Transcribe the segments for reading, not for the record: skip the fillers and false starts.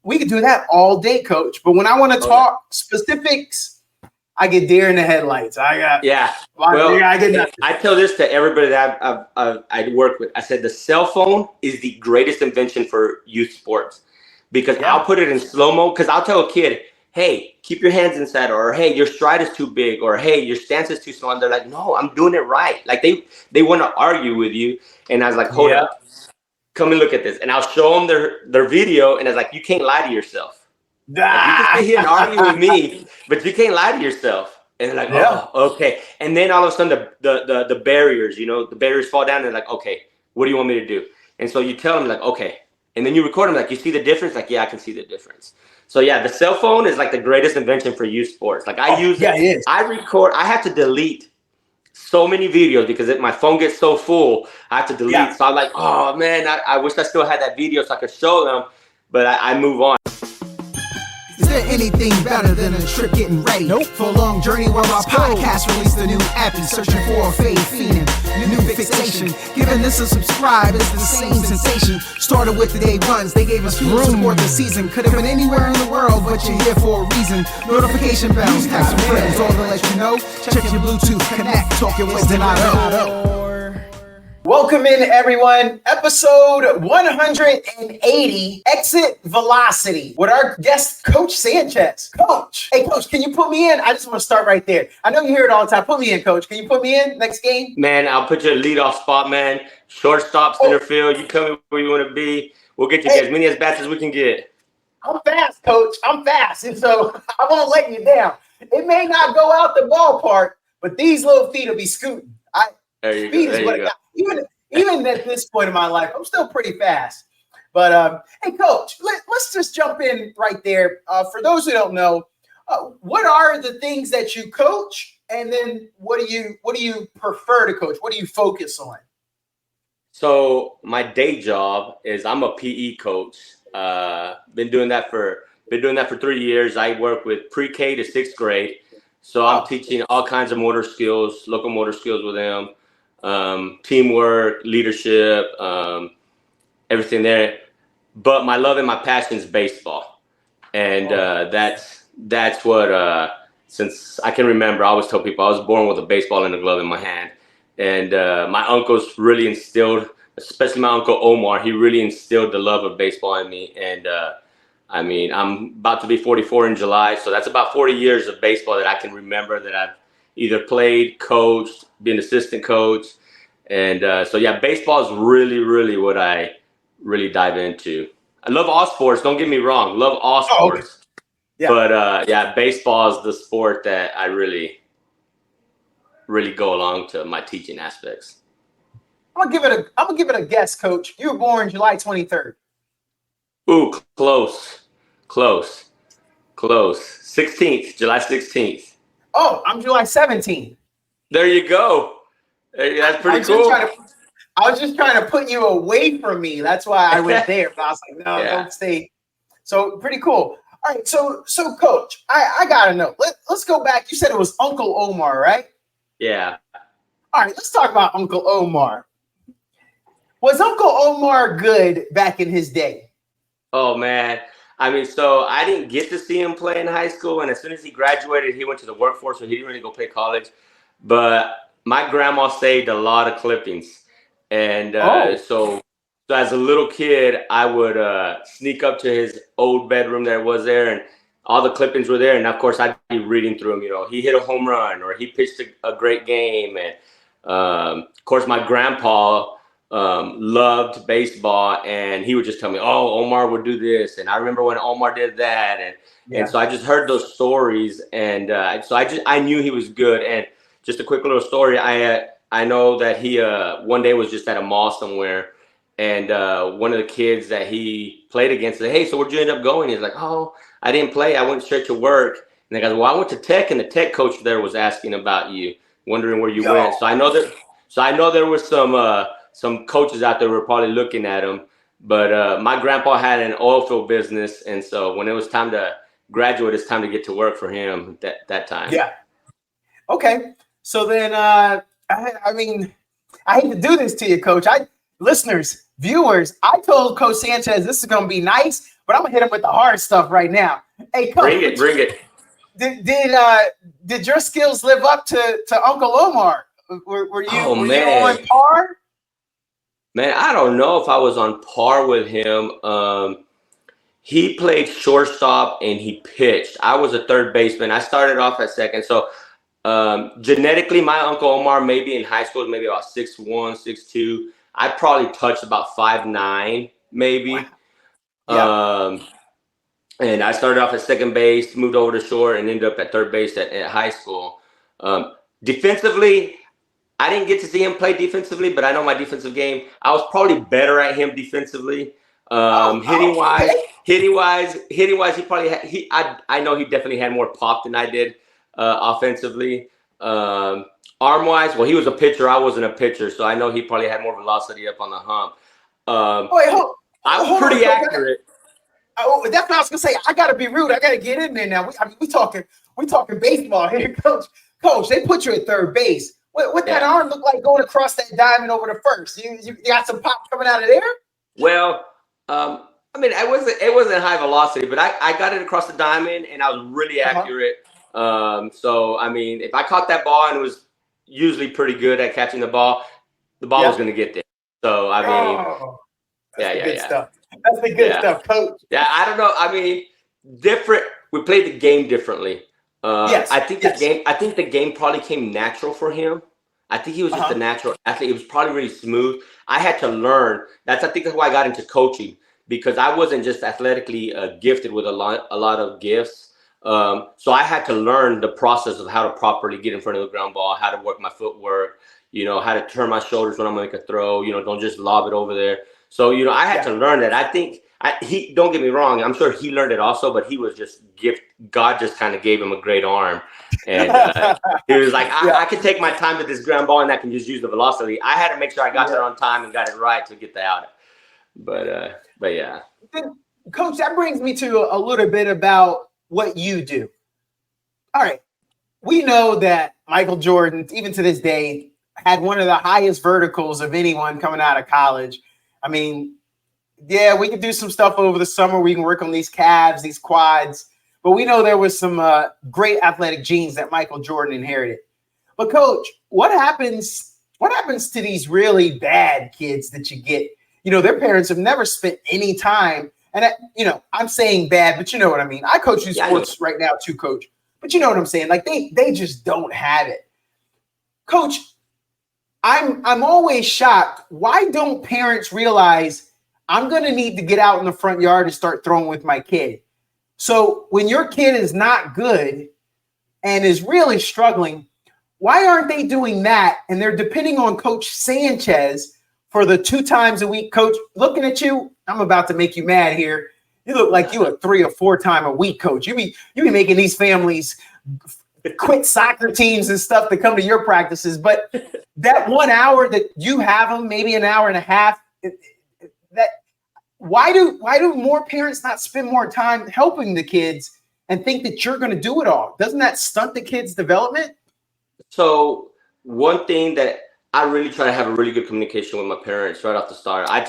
we could do that all day, Coach. But when I want to talk specifics, I get deer in the headlights. I get nothing. I tell this to everybody that I work with. I said the cell phone is the greatest invention for youth sports, because I'll put it in slow-mo, because I'll tell a kid, hey, keep your hands inside, or hey, your stride is too big, or hey, your stance is too small. And they're like, no, I'm doing it right. Like they want to argue with you. And I was like, hold up, come and look at this. And I'll show them their video, and I was like, you can't lie to yourself. Like, you can sit here and argue with me, but you can't lie to yourself. And they're like, oh, okay. And then all of a sudden the barriers, the barriers fall down, and they're like, okay, what do you want me to do? And so you tell them, like, okay. And then you record them, like, you see the difference? Like, yeah, I can see the difference. So yeah, the cell phone is like the greatest invention for youth sports. Like I use it. I record. I have to delete so many videos because my phone gets so full. I have to delete. Yeah. So I'm like, oh man, I wish I still had that video so I could show them, but I move on. Is there anything better than a trip getting ready? Nope. For a long journey where our podcast released a new appy, searching for a fade feeling, new fixation. Giving this a subscribe is the same sensation. Started with the day ones, they gave us fuel to support the season. Could have been anywhere in the world, but you're here for a reason. Notification bells, text some friends, all to let you know. Check your Bluetooth, connect, talking with Donato. Welcome in, everyone. Episode 180, Exit Velocity, with our guest, Coach Sanchez. Coach, hey, Coach, can you put me in? I just want to start right there. I know you hear it all the time. Put me in, Coach. Can you put me in next game? Man, I'll put you in leadoff spot, man. Shortstop, center field. You come where you want to be. We'll get you as many at bats as we can get. I'm fast, Coach. I'm fast. And so I won't let you down. It may not go out the ballpark, but these little feet will be scooting. Speed is what even at this point in my life, I'm still pretty fast. But hey, Coach, let's just jump in right there. For those who don't know, what are the things that you coach, and then what do you prefer to coach? What do you focus on? So my day job is I'm a PE coach. Been doing that for 3 years. I work with pre-K to 6th grade. So I'm teaching all kinds of motor skills, locomotor skills with them. Teamwork, leadership, everything there. But my love and my passion is baseball. And that's what, since I can remember, I always tell people I was born with a baseball and a glove in my hand. And my uncles really instilled, especially my Uncle Omar, he really instilled the love of baseball in me. And I mean, I'm about to be 44 in July, so that's about 40 years of baseball that I can remember that I've either played, coached, been assistant coach. And so, yeah, baseball is really, really what I really dive into. I love all sports. Don't get me wrong. Love all sports. Okay. Yeah. But, yeah, baseball is the sport that I really, really go along to my teaching aspects. I'm gonna give it a guess, Coach. You were born July 23rd. Ooh, close. 16th, July 16th. Oh, I'm July 17th. There you go. That's pretty cool. I was just trying to put you away from me. That's why I went there. But I was like, no, don't stay. So pretty cool. All right, so Coach, I gotta know. Let's go back. You said it was Uncle Omar, right? Yeah. All right, let's talk about Uncle Omar. Was Uncle Omar good back in his day? Oh man. I mean, so I didn't get to see him play in high school, and as soon as he graduated, he went to the workforce, so he didn't really go play college. But my grandma saved a lot of clippings, and so as a little kid, I would sneak up to his old bedroom that was there, and all the clippings were there, and of course I'd be reading through them. You know, he hit a home run, or he pitched a great game, and of course my grandpa loved baseball, and he would just tell me, oh, Omar would do this, and I remember when Omar did that, and so I just heard those stories, and so I knew he was good. And just a quick little story, I know that he one day was just at a mall somewhere, and one of the kids that he played against said, hey, so where'd you end up going? He's like, oh, I didn't play, I went straight to work. And the guy goes, well, I went to Tech, and the Tech coach there was asking about you, wondering where you went. So I know there was some coaches out there were probably looking at him, but my grandpa had an oil field business, and so when it was time to graduate, it's time to get to work for him that time. Yeah. Okay. So then, I mean, I hate to do this to you, Coach. Listeners, viewers, I told Coach Sanchez this is going to be nice, but I'm gonna hit him with the hard stuff right now. Hey, Coach, bring it. Did your skills live up to Uncle Omar? Were you on par? Man, I don't know if I was on par with him. He played shortstop and he pitched. I was a third baseman. I started off at second. So genetically, my Uncle Omar, maybe in high school, maybe about 6'1", 6'2". I probably touched about 5'9", maybe. Wow. Yeah. And I started off at second base, moved over to short, and ended up at third base at high school. Defensively, I didn't get to see him play defensively, but I know my defensive game. I was probably better at him defensively. Hitting wise, he probably had, I know he definitely had more pop than I did offensively. Arm wise, well, he was a pitcher. I wasn't a pitcher, so I know he probably had more velocity up on the hump. I was pretty accurate. That's what I was gonna say. I gotta be rude. I gotta get in there now. We talking baseball here, Coach. Coach, they put you at third base. What that arm look like going across that diamond over to first? You got some pop coming out of there? Well, I mean, it wasn't high velocity, but I got it across the diamond and I was really accurate. So I mean, if I caught that ball and was usually pretty good at catching the ball was gonna get there. So I mean, good stuff. That's the good stuff, Coach. Yeah, I don't know. I mean, different. We played the game differently. I think the game probably came natural for him. I think he was just a natural athlete. It was probably really smooth. I had to learn. I think that's why I got into coaching, because I wasn't just athletically gifted with a lot of gifts. So I had to learn the process of how to properly get in front of the ground ball, how to work my footwork, how to turn my shoulders when I'm going to make a throw, don't just lob it over there. So, I had to learn that. I think he, don't get me wrong, I'm sure he learned it also, but he was just God just kind of gave him a great arm. And he was like, I can take my time with this ground ball and I can just use the velocity. I had to make sure I got there on time and got it right to get that out. But yeah. Coach, that brings me to a little bit about what you do. All right. We know that Michael Jordan, even to this day, had one of the highest verticals of anyone coming out of college. I mean, yeah, we can do some stuff over the summer. We can work on these calves, these quads, but we know there was some great athletic genes that Michael Jordan inherited. But Coach, what happens to these really bad kids that you get? Their parents have never spent any time. And, I'm saying bad, but you know what I mean. I coach youth sports right now too, Coach. But you know what I'm saying? Like they just don't have it. Coach, I'm always shocked. Why don't parents realize I'm going to need to get out in the front yard and start throwing with my kid? So when your kid is not good and is really struggling, why aren't they doing that? And they're depending on Coach Sanchez for the 2 times a week. Coach, looking at you, I'm about to make you mad here. You look like you a 3 or 4 time a week coach. You be making these families quit soccer teams and stuff to come to your practices. But that 1 hour that you have them, maybe an hour and a half, why do more parents not spend more time helping the kids and think that you're going to do it all? Doesn't that stunt the kids' development? So one thing that I really try to have a really good communication with my parents right off the start. I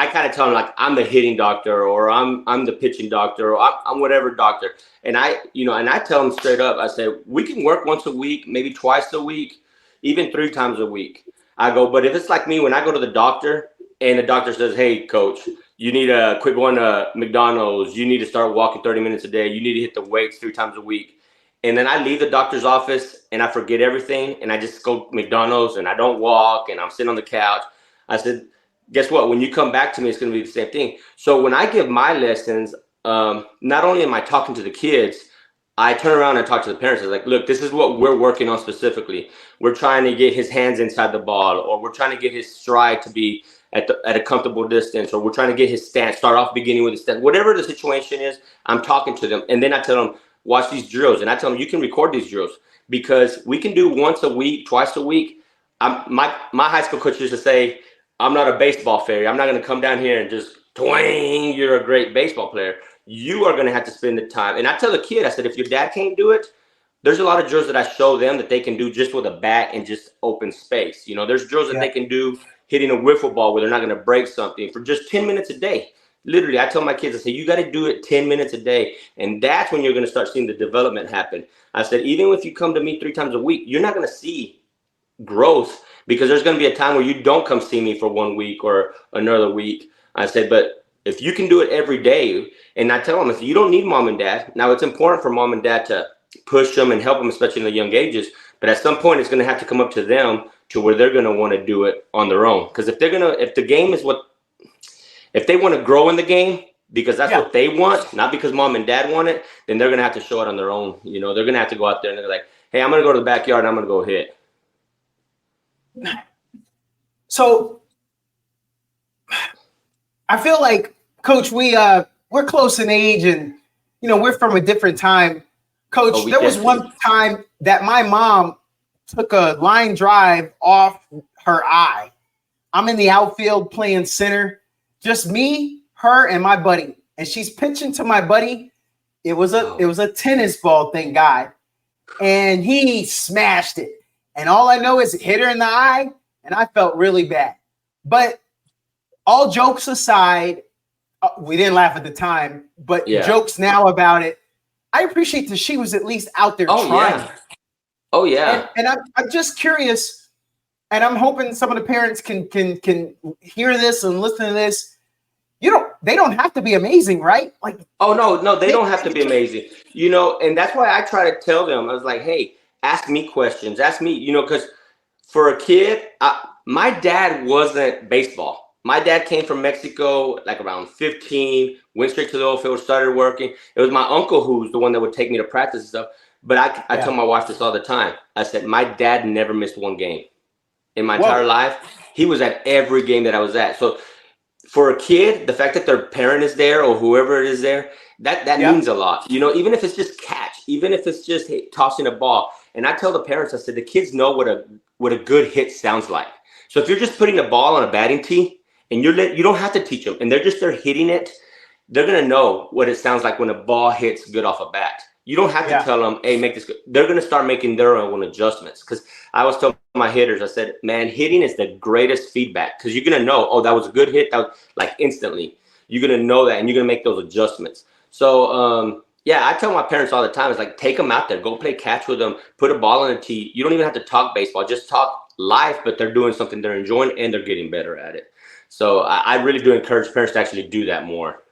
kind of tell them like I'm the hitting doctor, or I'm the pitching doctor, or I'm whatever doctor. And I tell them straight up, I say, we can work once a week, maybe twice a week, even 3 times a week. I go, but if it's like me, when I go to the doctor and the doctor says, hey, coach, you need to quit going to McDonald's. You need to start walking 30 minutes a day. You need to hit the weights 3 times a week. And then I leave the doctor's office and I forget everything. And I just go to McDonald's and I don't walk and I'm sitting on the couch. I said, guess what? When you come back to me, it's going to be the same thing. So when I give my lessons, not only am I talking to the kids, I turn around and talk to the parents. I was like, look, this is what we're working on specifically. We're trying to get his hands inside the ball, or we're trying to get his stride to be at a comfortable distance, or we're trying to get his stance, start off beginning with his stance. Whatever the situation is, I'm talking to them. And then I tell them, watch these drills. And I tell them, you can record these drills because we can do once a week, twice a week. My high school coach used to say, I'm not a baseball fairy. I'm not going to come down here and just twang, you're a great baseball player. You are going to have to spend the time. And I tell the kid, I said, if your dad can't do it, there's a lot of drills that I show them that they can do just with a bat and just open space. There's drills that they can do hitting a wiffle ball where they're not going to break something for just 10 minutes a day. Literally, I tell my kids, I say, you got to do it 10 minutes a day. And that's when you're going to start seeing the development happen. I said, even if you come to me 3 times a week, you're not going to see growth, because there's going to be a time where you don't come see me for 1 week or another week. I said, but if you can do it every day, and I tell them, if you don't need mom and dad, now it's important for mom and dad to push them and help them, especially in the young ages. But at some point, it's going to have to come up to them to where they're going to want to do it on their own. Because if the game is if they want to grow in the game, because that's what they want, not because mom and dad want it, then they're going to have to show it on their own. You know, they're going to have to go out there and they're like, hey, I'm going to go to the backyard and I'm going to go hit. So I feel like, Coach, we're close in age, and we're from a different time. Coach, there was one time that my mom took a line drive off her eye. I'm in the outfield playing center, just me, her, and my buddy, and she's pitching to my buddy. It was a tennis ball, thank God, and he smashed it. And all I know is it hit her in the eye, and I felt really bad. But all jokes aside, we didn't laugh at the time, but jokes now about it. I appreciate that she was at least out there trying. Yeah. Oh yeah. And I'm just curious, and I'm hoping some of the parents can hear this and listen to this. They don't have to be amazing, right? Like, oh no, they don't have to be amazing. And that's why I try to tell them. I was like, hey, ask me questions. Ask me, because for a kid, my dad wasn't baseball. My dad came from Mexico like around 15, went straight to the oil field, started working. It was my uncle who's the one that would take me to practice and stuff. But I tell my wife this all the time. I said, my dad never missed one game in my entire life. He was at every game that I was at. So for a kid, the fact that their parent is there or whoever it is there, that means a lot. Even if it's just catch, even if it's just tossing a ball. And I tell the parents, I said, the kids know what a good hit sounds like. So if you're just putting a ball on a batting tee, and you don't have to teach them, and they're just there hitting it, they're gonna know what it sounds like when a ball hits good off a bat. You don't have to tell them, hey, make this good. They're gonna start making their own adjustments. Because I was telling my hitters, I said, man, hitting is the greatest feedback, because you're gonna know, oh, that was a good hit, that was like instantly. You're gonna know that, and you're gonna make those adjustments. So I tell my parents all the time, it's like, take them out there, go play catch with them, put a ball on a tee. You don't even have to talk baseball, just talk life, but they're doing something they're enjoying and they're getting better at it. So I really do encourage parents to actually do that more.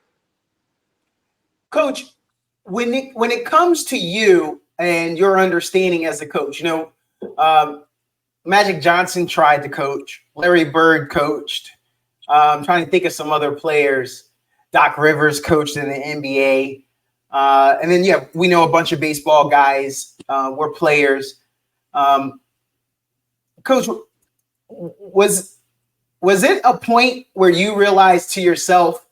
Coach, when it comes to you and your understanding as a coach, Magic Johnson tried to coach, Larry Bird coached. I'm trying to think of some other players. Doc Rivers coached in the NBA. And then, we know a bunch of baseball guys were players. Coach, was it a point where you realized to yourself,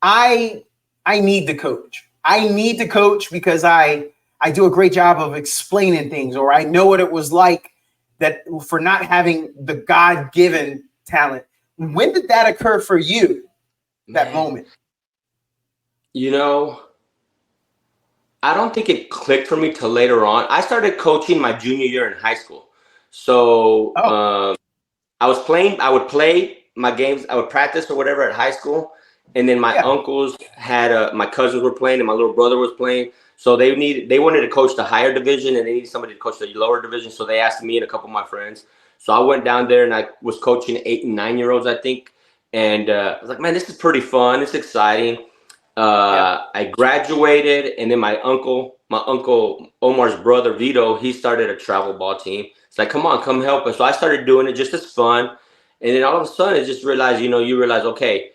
I need to coach. I need to coach because I do a great job of explaining things, or I know what it was like that for not having the God-given talent. When did that occur for you, that moment? I don't think it clicked for me till later on. I started coaching my junior year in high school. So I would play my games, I would practice or whatever at high school. And then my uncles had my cousins were playing and my little brother was playing. So they wanted to coach the higher division and they needed somebody to coach the lower division. So they asked me and a couple of my friends. So I went down there and I was coaching 8 and 9 year olds, I think. And I was like, man, this is pretty fun. It's exciting. I graduated, and then my uncle Omar's brother, Vito, he started a travel ball team. It's like, come on, come help us. So I started doing it just as fun. And then all of a sudden, I just realized, you realize, okay,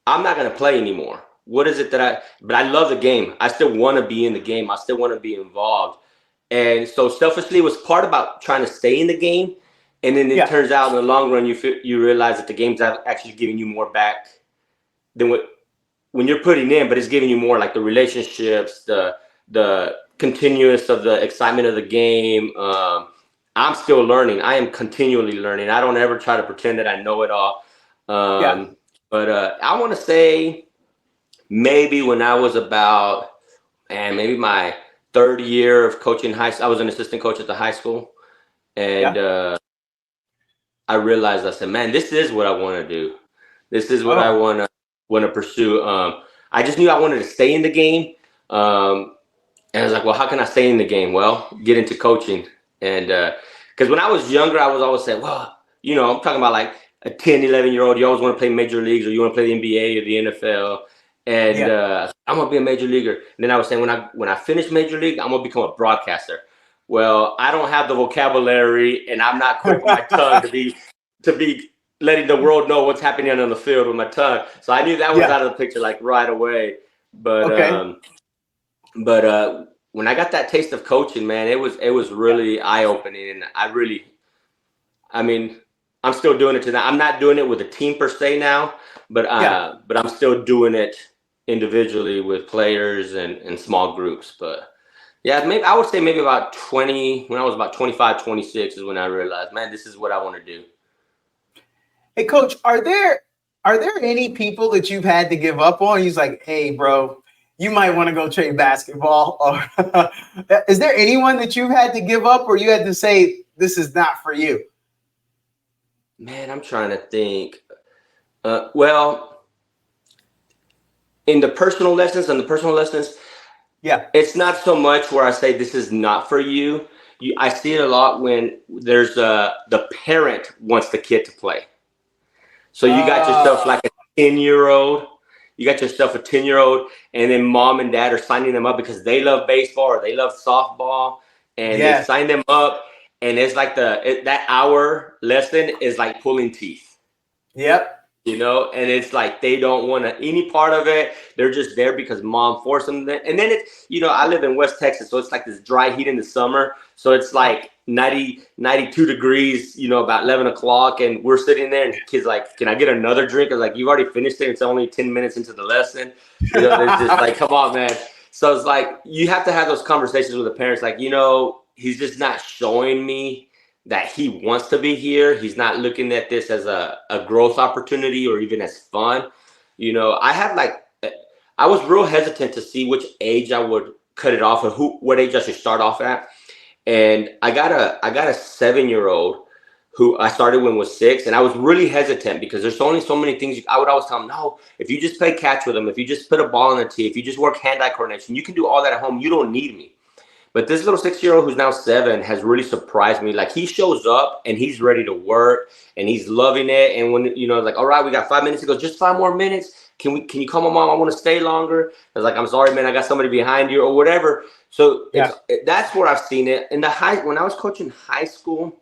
I'm not going to play anymore. What is it but I love the game. I still want to be in the game. I still want to be involved. And so selfishly, it was part about trying to stay in the game. And then it turns out in the long run, you realize that the game's actually giving you more back than when you're putting in, but it's giving you more, like the relationships, the continuous of the excitement of the game. I'm still learning. I am continually learning. I don't ever try to pretend that I know it all. But I want to say maybe when I was about, maybe my third year of coaching high school, I was an assistant coach at the high school. And I realized, I said, man, this is what I want to do. This is what I want to want to pursue. I just knew I wanted to stay in the game. And I was like, well, how can I stay in the game? Well, get into coaching. And because when I was younger, I was always saying, well, you know, I'm talking about like a 10, 11-year-old. You always want to play major leagues, or you want to play the NBA or the NFL. And I'm going to be a major leaguer. And then I was saying, when I finish major league, I'm going to become a broadcaster. Well, I don't have the vocabulary, and I'm not quick with my tongue to be letting the world know what's happening on the field with my tongue. So I knew that was out of the picture like right away. But when I got that taste of coaching, man, it was really eye-opening. And I mean, I'm still doing it today. I'm not doing it with a team per se now, but I'm still doing it individually with players and small groups. But yeah, maybe I would say maybe about 20, when I was about 25, 26 is when I realized, man, this is what I want to do. Hey, Coach, are there any people that you've had to give up on? He's like, hey, bro, you might want to go trade basketball. Or is there anyone that you've had to give up, or you had to say, this is not for you? Man, I'm trying to think. Well, in the personal lessons, it's not so much where I say this is not for you. I see it a lot when there's the parent wants the kid to play. So you got yourself like a 10-year-old. You got yourself a 10-year-old, and then mom and dad are signing them up because they love baseball or they love softball, and they sign them up. And it's like that hour lesson is like pulling teeth. Yep. You know, and it's like they don't want any part of it. They're just there because mom forced them there. And then it's, you know, I live in West Texas, so it's like this dry heat in the summer. So it's like 92 degrees, you know, about 11 o'clock. And we're sitting there and the kid's like, can I get another drink? I was like, you've already finished it. It's only 10 minutes into the lesson. You know, it's just like, come on, man. So it's like, you have to have those conversations with the parents. Like, you know, he's just not showing me that he wants to be here. He's not looking at this as a growth opportunity or even as fun. You know, I was real hesitant to see which age I would cut it off, or what age I should start off at. And I got a 7-year-old who I started when was 6, and I was really hesitant because there's only so many things. I would always tell him, no, if you just play catch with him, if you just put a ball in the tee, if you just work hand-eye coordination, you can do all that at home. You don't need me. But this little 6-year-old who's now 7 has really surprised me. Like, he shows up and he's ready to work and he's loving it. And when, you know, like, all right, we got 5 minutes. He goes, just 5 more minutes. Can you come on, Mom? I want to stay longer. I was like, I'm sorry, man. I got somebody behind you or whatever. So that's where I've seen it. When I was coaching high school,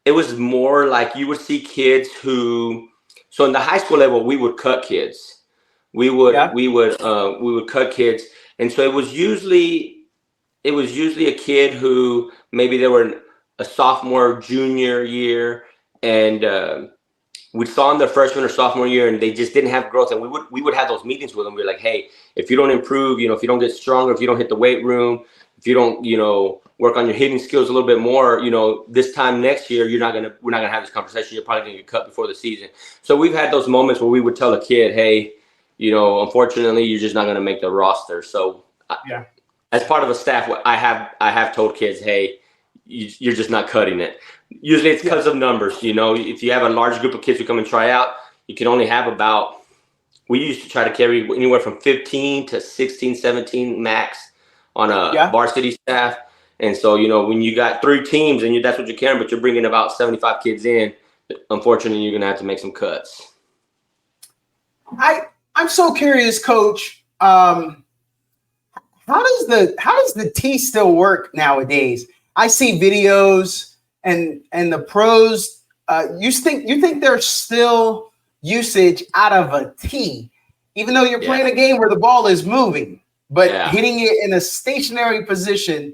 it was more like you would see kids so in the high school level, we would cut kids. We would cut kids. And so it was usually a kid who maybe they were in a sophomore, junior year, and we saw in their freshman or sophomore year, and they just didn't have growth. And we would have those meetings with them. We're like, hey, if you don't improve, you know, if you don't get stronger, if you don't hit the weight room, if you don't, you know, work on your hitting skills a little bit more, you know, this time next year, we're not gonna have this conversation. You're probably gonna get cut before the season. So we've had those moments where we would tell a kid, hey, you know, unfortunately, you're just not gonna make the roster. So as part of a staff, I have told kids, hey, you're just not cutting it. Usually it's because of numbers. You know, if you have a large group of kids who come and try out, you can only have we used to try to carry anywhere from 15 to 16, 17 max on a varsity staff. And so, you know, when you got 3 teams and that's what you're carrying, but you're bringing about 75 kids in, unfortunately, you're going to have to make some cuts. I'm so curious, Coach. How does the tee still work nowadays? I see videos and the pros. You think there's still usage out of a tee, even though you're playing a game where the ball is moving, but hitting it in a stationary position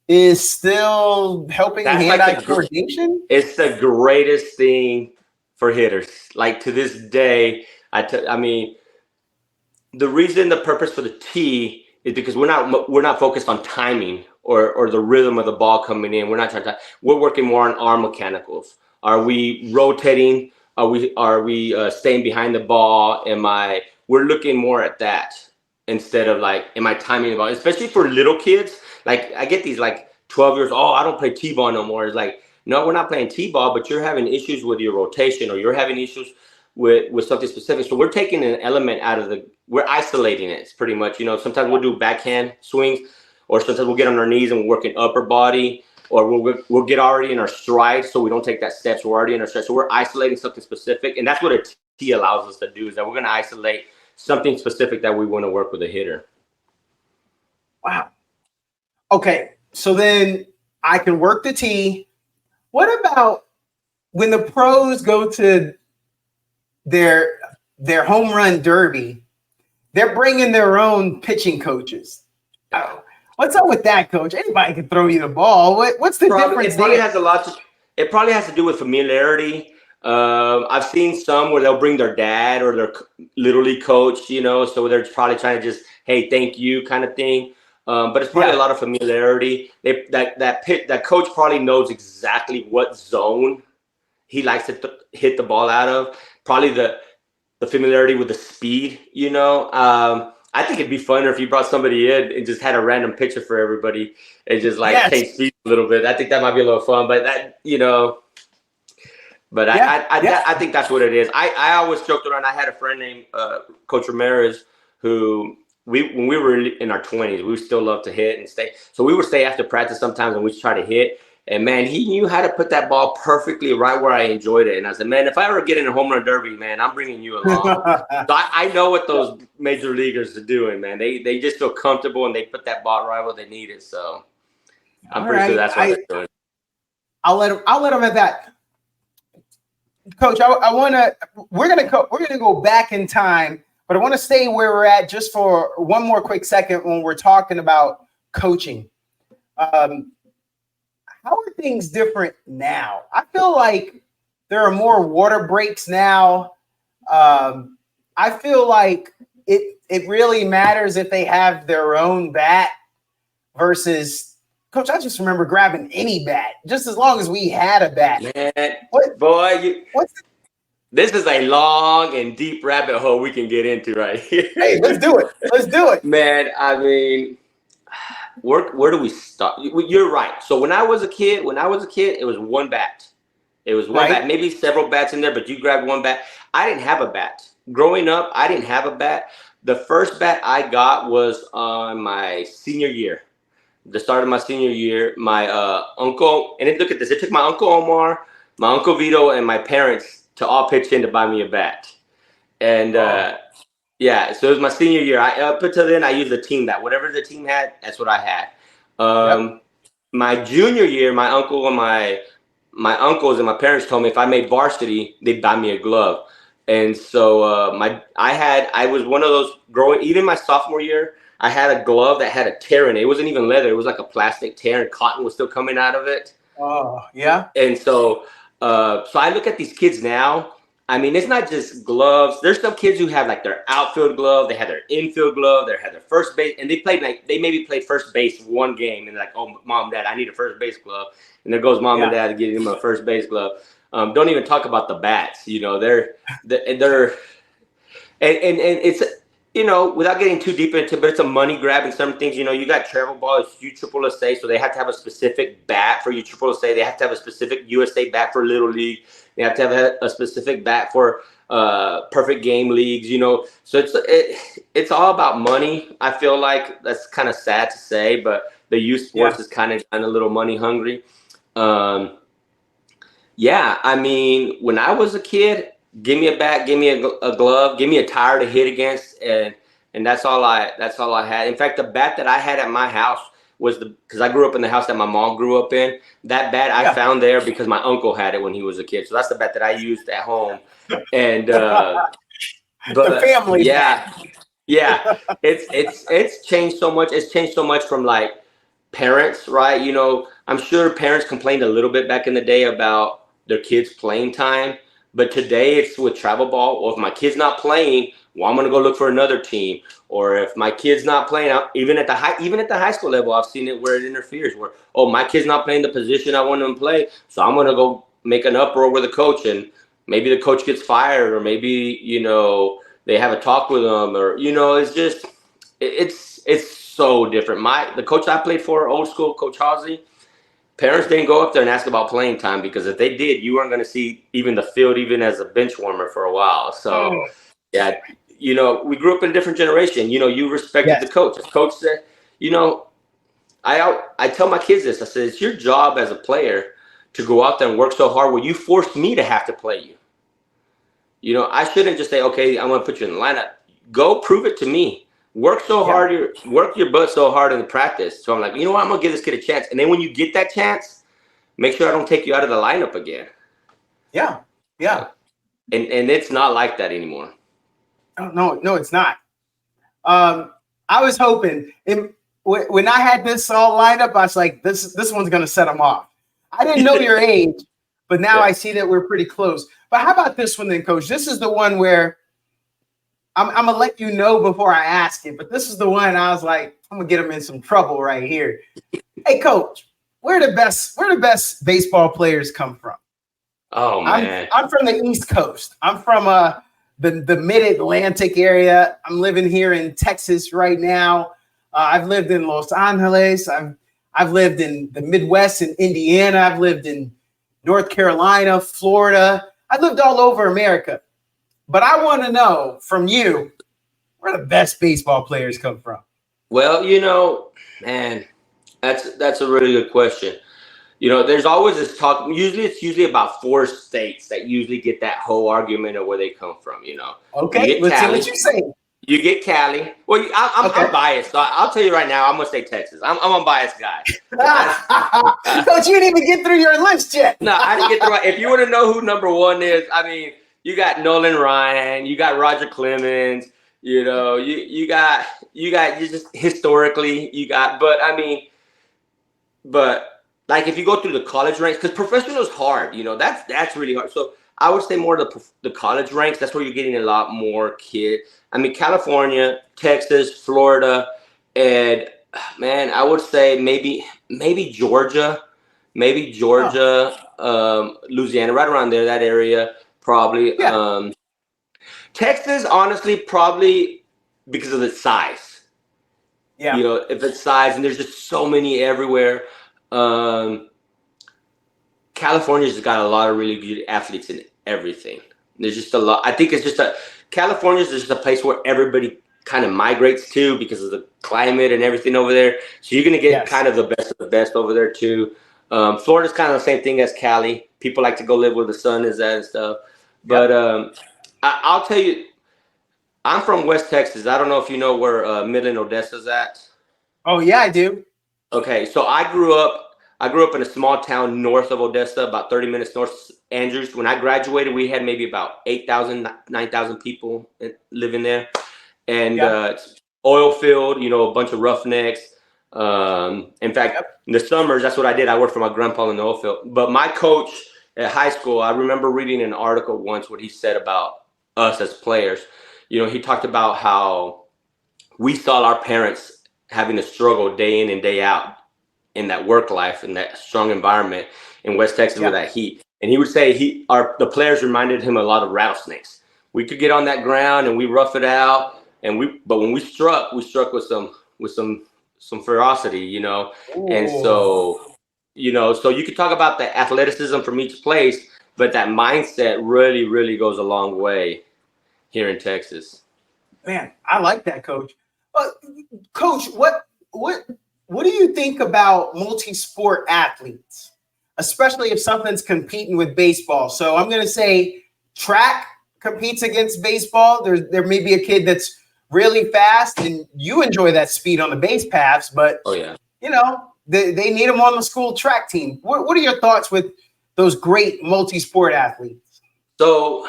is still helping hand-eye coordination? It's the greatest thing for hitters. Like, to this day, I mean, the purpose for the tee is because we're not focused on timing or the rhythm of the ball coming in. We're working more on arm mechanicals. Are we rotating? Are we staying behind the ball? We're looking more at that instead of like, am I timing the ball? Especially for little kids. Like, I get these like 12 years, I don't play T-ball no more. It's like, no, we're not playing T-ball, but you're having issues with your rotation, or you're having issues with something specific. So we're taking an element out of we're isolating it pretty much. You know, sometimes we'll do backhand swings, or sometimes we'll get on our knees and we're working upper body, or we'll get already in our stride so we don't take that step. So we're already in our stride. So we're isolating something specific. And that's what a tee allows us to do, is that we're going to isolate something specific that we want to work with a hitter. Wow. Okay. So then I can work the tee. What about when the pros go to their home run derby? They're bringing their own pitching coaches. Oh, what's up with that, coach? Anybody can throw you the ball. What's the difference? It probably has to do with familiarity. I've seen some where they'll bring their dad or their little league coach, you know, so they're probably trying to just, hey, thank you kind of thing. But it's probably a lot of familiarity. That coach probably knows exactly what zone he likes to hit the ball out of. Probably the familiarity with the speed, you know. I think it'd be funner if you brought somebody in and just had a random pitcher for everybody and just change speed a little bit. I think that might be a little fun, but that, you know. But I think that's what it is. I always joked around. I had a friend named Coach Ramirez who when we were in our 20s, we still loved to hit and stay. So we would stay after practice sometimes and we'd try to hit. And, man, he knew how to put that ball perfectly right where I enjoyed it. And I said, man, if I ever get in a home run derby, man, I'm bringing you along. So I know what those major leaguers are doing, man. They just feel comfortable and they put that ball right where they need it. So I'm pretty sure that's what they're doing. I'll let them at that. Coach, we're gonna go back in time, but I want to stay where we're at just for one more quick second when we're talking about coaching. How are things different now? I feel like there are more water breaks now. I feel like it really matters if they have their own bat versus, Coach, I just remember grabbing any bat, just as long as we had a bat. Man, this is a long and deep rabbit hole we can get into right here. Hey, let's do it. Man, I mean, where do we start? You're right. So when I was a kid, it was one bat. It was one bat, maybe several bats in there, but you grabbed one bat. I didn't have a bat. Growing up, I didn't have a bat. The first bat I got was on my senior year. The start of my senior year, my uncle, and look at this. It took my Uncle Omar, my Uncle Vito, and my parents to all pitch in to buy me a bat. And so it was my senior year. Up until then, I used the team bat. Whatever the team had, that's what I had. My junior year, my uncle and my uncles and my parents told me if I made varsity, they'd buy me a glove. And so I was one of those growing. Even my sophomore year, I had a glove that had a tear in it. It wasn't even leather. It was like a plastic tear, and cotton was still coming out of it. Oh, yeah. And so I look at these kids now. I mean, it's not just gloves. There's some kids who have like their outfield glove, they had their infield glove, they had their first base, and they maybe played first base one game, and they're like, oh, mom, dad, I need a first base glove. And there goes mom and dad to get him a first base glove. Don't even talk about the bats. You know, they're and it's, you know, without getting too deep into it, but it's a money grab in some things. You know, you got travel ball, it's USSSA, so they have to have a specific bat for USSSA. They have to have a specific USA bat for Little League. They have to have a specific bat for perfect game leagues, you know. So it's all about money. I feel like that's kind of sad to say, but the youth sports is kind of a little money hungry. I mean, when I was a kid, give me a bat, give me a glove, give me a tire to hit against, and that's all I had. In fact, the bat that I had at my house was because I grew up in the house that my mom grew up in. That bat I found there because my uncle had it when he was a kid. So that's the bat that I used at home. And but the family. Yeah. It's changed so much. It's changed so much from like parents, right? You know, I'm sure parents complained a little bit back in the day about their kids' playing time. But today it's with travel ball. Well, if my kid's not playing, well, I'm gonna go look for another team. Or if my kid's not playing, even at the high school level, I've seen it where it interferes. Where my kid's not playing the position I want him to play, so I'm gonna go make an uproar with the coach, and maybe the coach gets fired, or maybe they have a talk with them, or it's just it's so different. The coach I played for, old school Coach Halsey, parents didn't go up there and ask about playing time, because if they did, you weren't going to see even the field, even as a bench warmer for a while. So, yeah, you know, we grew up in a different generation. You know, you respected the coach. As coach said, you know, I tell my kids this. I said, it's your job as a player to go out there and work so hard where you forced me to have to play you. You know, I shouldn't just say, okay, I'm going to put you in the lineup. Go prove it to me. Work so hard, work your butt so hard in the practice. So I'm like, you know what, I'm going to give this kid a chance. And then when you get that chance, make sure I don't take you out of the lineup again. Yeah. And it's not like that anymore. No, it's not. I was hoping when I had this all lined up, I was like, this one's going to set them off. I didn't know your age, but now I see that we're pretty close. But how about this one then, Coach? This is the one where I'm going to let you know before I ask it, but this is the one I was like, I'm going to get him in some trouble right here. Hey, Coach, where the best baseball players come from? Oh, man. I'm from the East Coast. I'm from the mid-Atlantic area. I'm living here in Texas right now. I've lived in Los Angeles. I've lived in the Midwest in Indiana. I've lived in North Carolina, Florida. I've lived all over America. But I want to know from you, where the best baseball players come from? Well, you know, man, that's a really good question. You know, there's always this talk. It's usually about 4 states that usually get that whole argument of where they come from, you know. Okay, let's see what you say. You get Cali. Well, I'm biased, so I'll tell you right now, I'm going to say Texas. I'm a biased guy. Coach, you didn't even get through your list yet. No, I didn't get through it. If you want to know who number 1 is, I mean, you got Nolan Ryan, you got Roger Clemens, you know, you just historically, you got, but like if you go through the college ranks, because professional is hard, you know, that's really hard. So I would say more the college ranks. That's where you're getting a lot more kids. I mean, California, Texas, Florida, and man, I would say maybe Georgia, Louisiana, right around there, that area, probably. Yeah. Texas, honestly, probably because of the size. Yeah. You know, if it's size, and there's just so many everywhere. California's got a lot of really good athletes in everything. There's just a lot. I think it's just California's just a place where everybody kind of migrates to because of the climate and everything over there. So you're going to get kind of the best of the best over there too. Florida's kind of the same thing as Cali. People like to go live where the sun is at and stuff. But I'll tell you, I'm from West Texas. I don't know if you know where Midland, Odessa's at. Oh, yeah, I do. Okay, so I grew up in a small town north of Odessa, about 30 minutes north of Andrews. When I graduated, we had maybe about 8,000, 9,000 people living there. And it's oil field, you know, a bunch of roughnecks. In fact, in the summers, that's what I did. I worked for my grandpa in the oil field. But my coach at high school, I remember reading an article once what he said about us as players. You know, he talked about how we saw our parents having to struggle day in and day out in that work life, in that strong environment in West Texas with that heat. And he would say the players reminded him a lot of rattlesnakes. We could get on that ground and we rough it out, but when we struck with some ferocity, you know. Ooh. And so, you know, so you could talk about the athleticism from each place, but that mindset really, really goes a long way here in Texas. Man, I like that, Coach. Coach, what do you think about multi-sport athletes, especially if something's competing with baseball? So I'm going to say track competes against baseball. There may be a kid that's really fast and you enjoy that speed on the base paths, but you know, they need them on the school track team. What are your thoughts with those great multi-sport athletes? So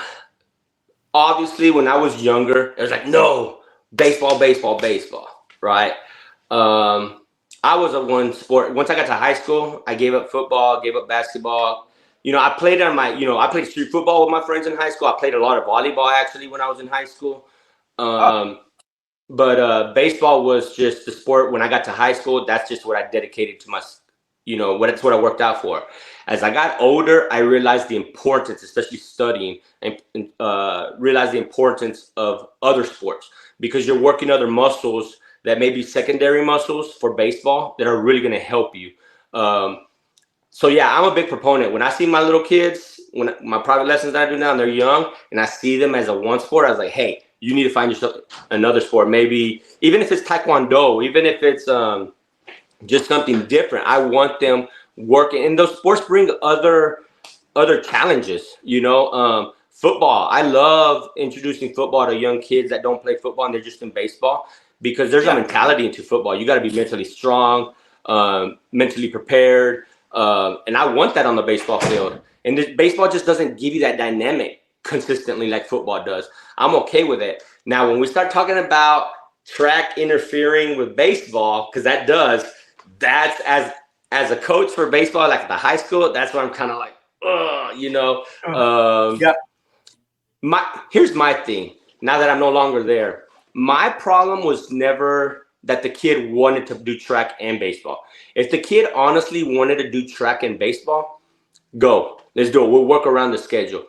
obviously when I was younger, it was like, no, baseball, right? I was a one sport. Once I got to high school, I gave up football, gave up basketball. You know, I played I played street football with my friends in high school. I played a lot of volleyball actually when I was in high school. But baseball was just the sport when I got to high school. That's just what I dedicated to that's what I worked out for. As I got older, I realized the importance, especially studying, and realized the importance of other sports because you're working other muscles that may be secondary muscles for baseball that are really going to help you. So yeah, I'm a big proponent. When I see my little kids, when my private lessons that I do now, and they're young, and I see them as a one sport, I was like, hey, you need to find yourself another sport. Maybe even if it's Taekwondo, even if it's just something different. I want them working, and those sports bring other challenges. Football. I love introducing football to young kids that don't play football and they're just in baseball, because there's a mentality into football. You got to be mentally strong, mentally prepared. And I want that on the baseball field. And baseball just doesn't give you that dynamic consistently like football does. I'm okay with it. Now, when we start talking about track interfering with baseball, because that's as a coach for baseball, like at the high school, that's where I'm kind of like, here's my thing. Now that I'm no longer there, my problem was never that the kid wanted to do track and baseball. If the kid honestly wanted to do track and baseball, go. Let's do it. We'll work around the schedule.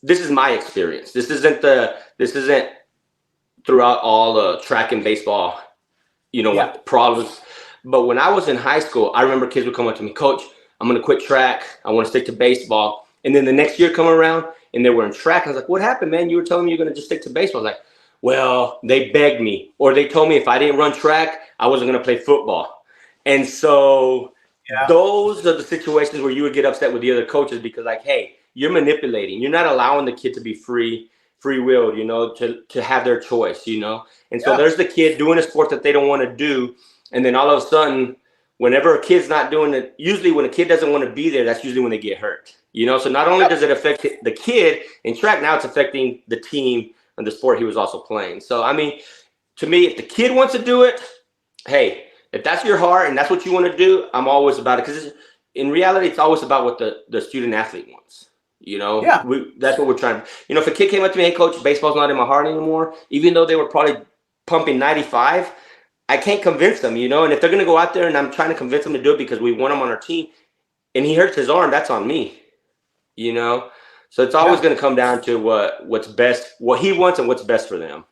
This is my experience. This isn't throughout all track and baseball, problems. But when I was in high school, I remember kids would come up to me, Coach, I'm going to quit track. I want to stick to baseball. And then the next year come around and they were in track. I was like, what happened, man? You were telling me you're going to just stick to baseball. I was like, well, they begged me, or they told me if I didn't run track, I wasn't going to play football. And so those are the situations where you would get upset with the other coaches, because like, hey, you're manipulating. You're not allowing the kid to be free-willed, to have their choice, And so there's the kid doing a sport that they don't want to do. And then all of a sudden, whenever a kid's not doing it, usually when a kid doesn't want to be there, that's usually when they get hurt, So not only does it affect the kid in track, now it's affecting the team and the sport he was also playing. So, I mean, to me, if the kid wants to do it, hey, if that's your heart and that's what you want to do, I'm always about it. Because in reality, it's always about what the student athlete wants. That's what we're trying. If a kid came up to me, hey, Coach, baseball's not in my heart anymore, even though they were probably pumping 95, I can't convince them, And if they're going to go out there and I'm trying to convince them to do it because we want them on our team and he hurts his arm, that's on me, So it's always going to come down to what's best, what he wants and what's best for them.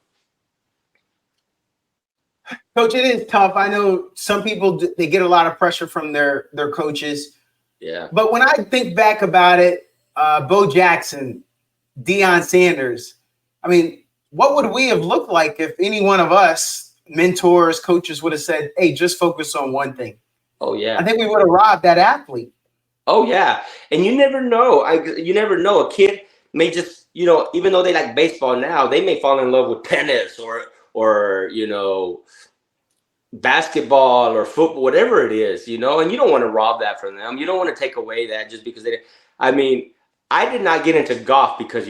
Coach, it is tough. I know some people, they get a lot of pressure from their coaches. Yeah. But when I think back about it, Bo Jackson, Deion Sanders, I mean, what would we have looked like if any one of us, mentors, coaches, would have said, hey, just focus on one thing? Oh, yeah. I think we would have robbed that athlete. Oh, yeah. And you never know. You never know. A kid may just, even though they like baseball now, they may fall in love with tennis or basketball or football, whatever it is, and you don't want to rob that from them. You don't want to take away that just because I did not get into golf because,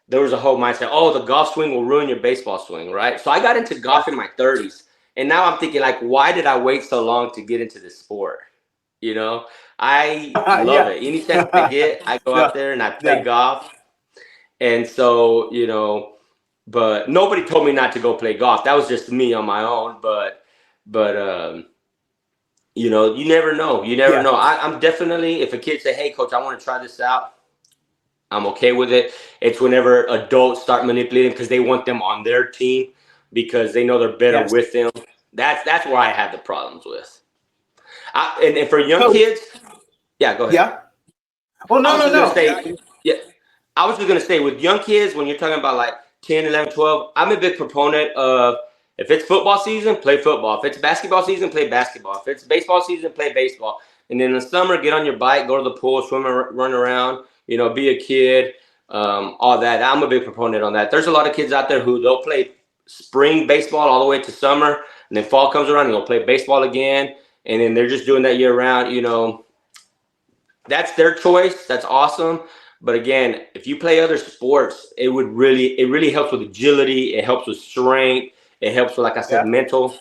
there was a whole mindset, oh, the golf swing will ruin your baseball swing, right? So I got into golf in my 30s. And now I'm thinking, like, why did I wait so long to get into this sport? I love it. Any chance I get, I go out there and I play golf. And so, but nobody told me not to go play golf. That was just me on my own. But you never know. You never know. I'm definitely, if a kid say, hey, Coach, I want to try this out, I'm okay with it. It's whenever adults start manipulating because they want them on their team because they know they're better with them. That's where I have the problems with. And for young kids, go ahead. Yeah. Well, no. I was just going to say with young kids, when you're talking about like 10, 11, 12, I'm a big proponent of if it's football season, play football. If it's basketball season, play basketball. If it's baseball season, play baseball. And then in the summer, get on your bike, go to the pool, swim, run around, be a kid, all that. I'm a big proponent on that. There's a lot of kids out there who they'll play spring baseball all the way to summer, and then fall comes around and they'll play baseball again. And then they're just doing that year round, that's their choice. That's awesome. But again, if you play other sports, it really helps with agility. It helps with strength. It helps with, like I said, mental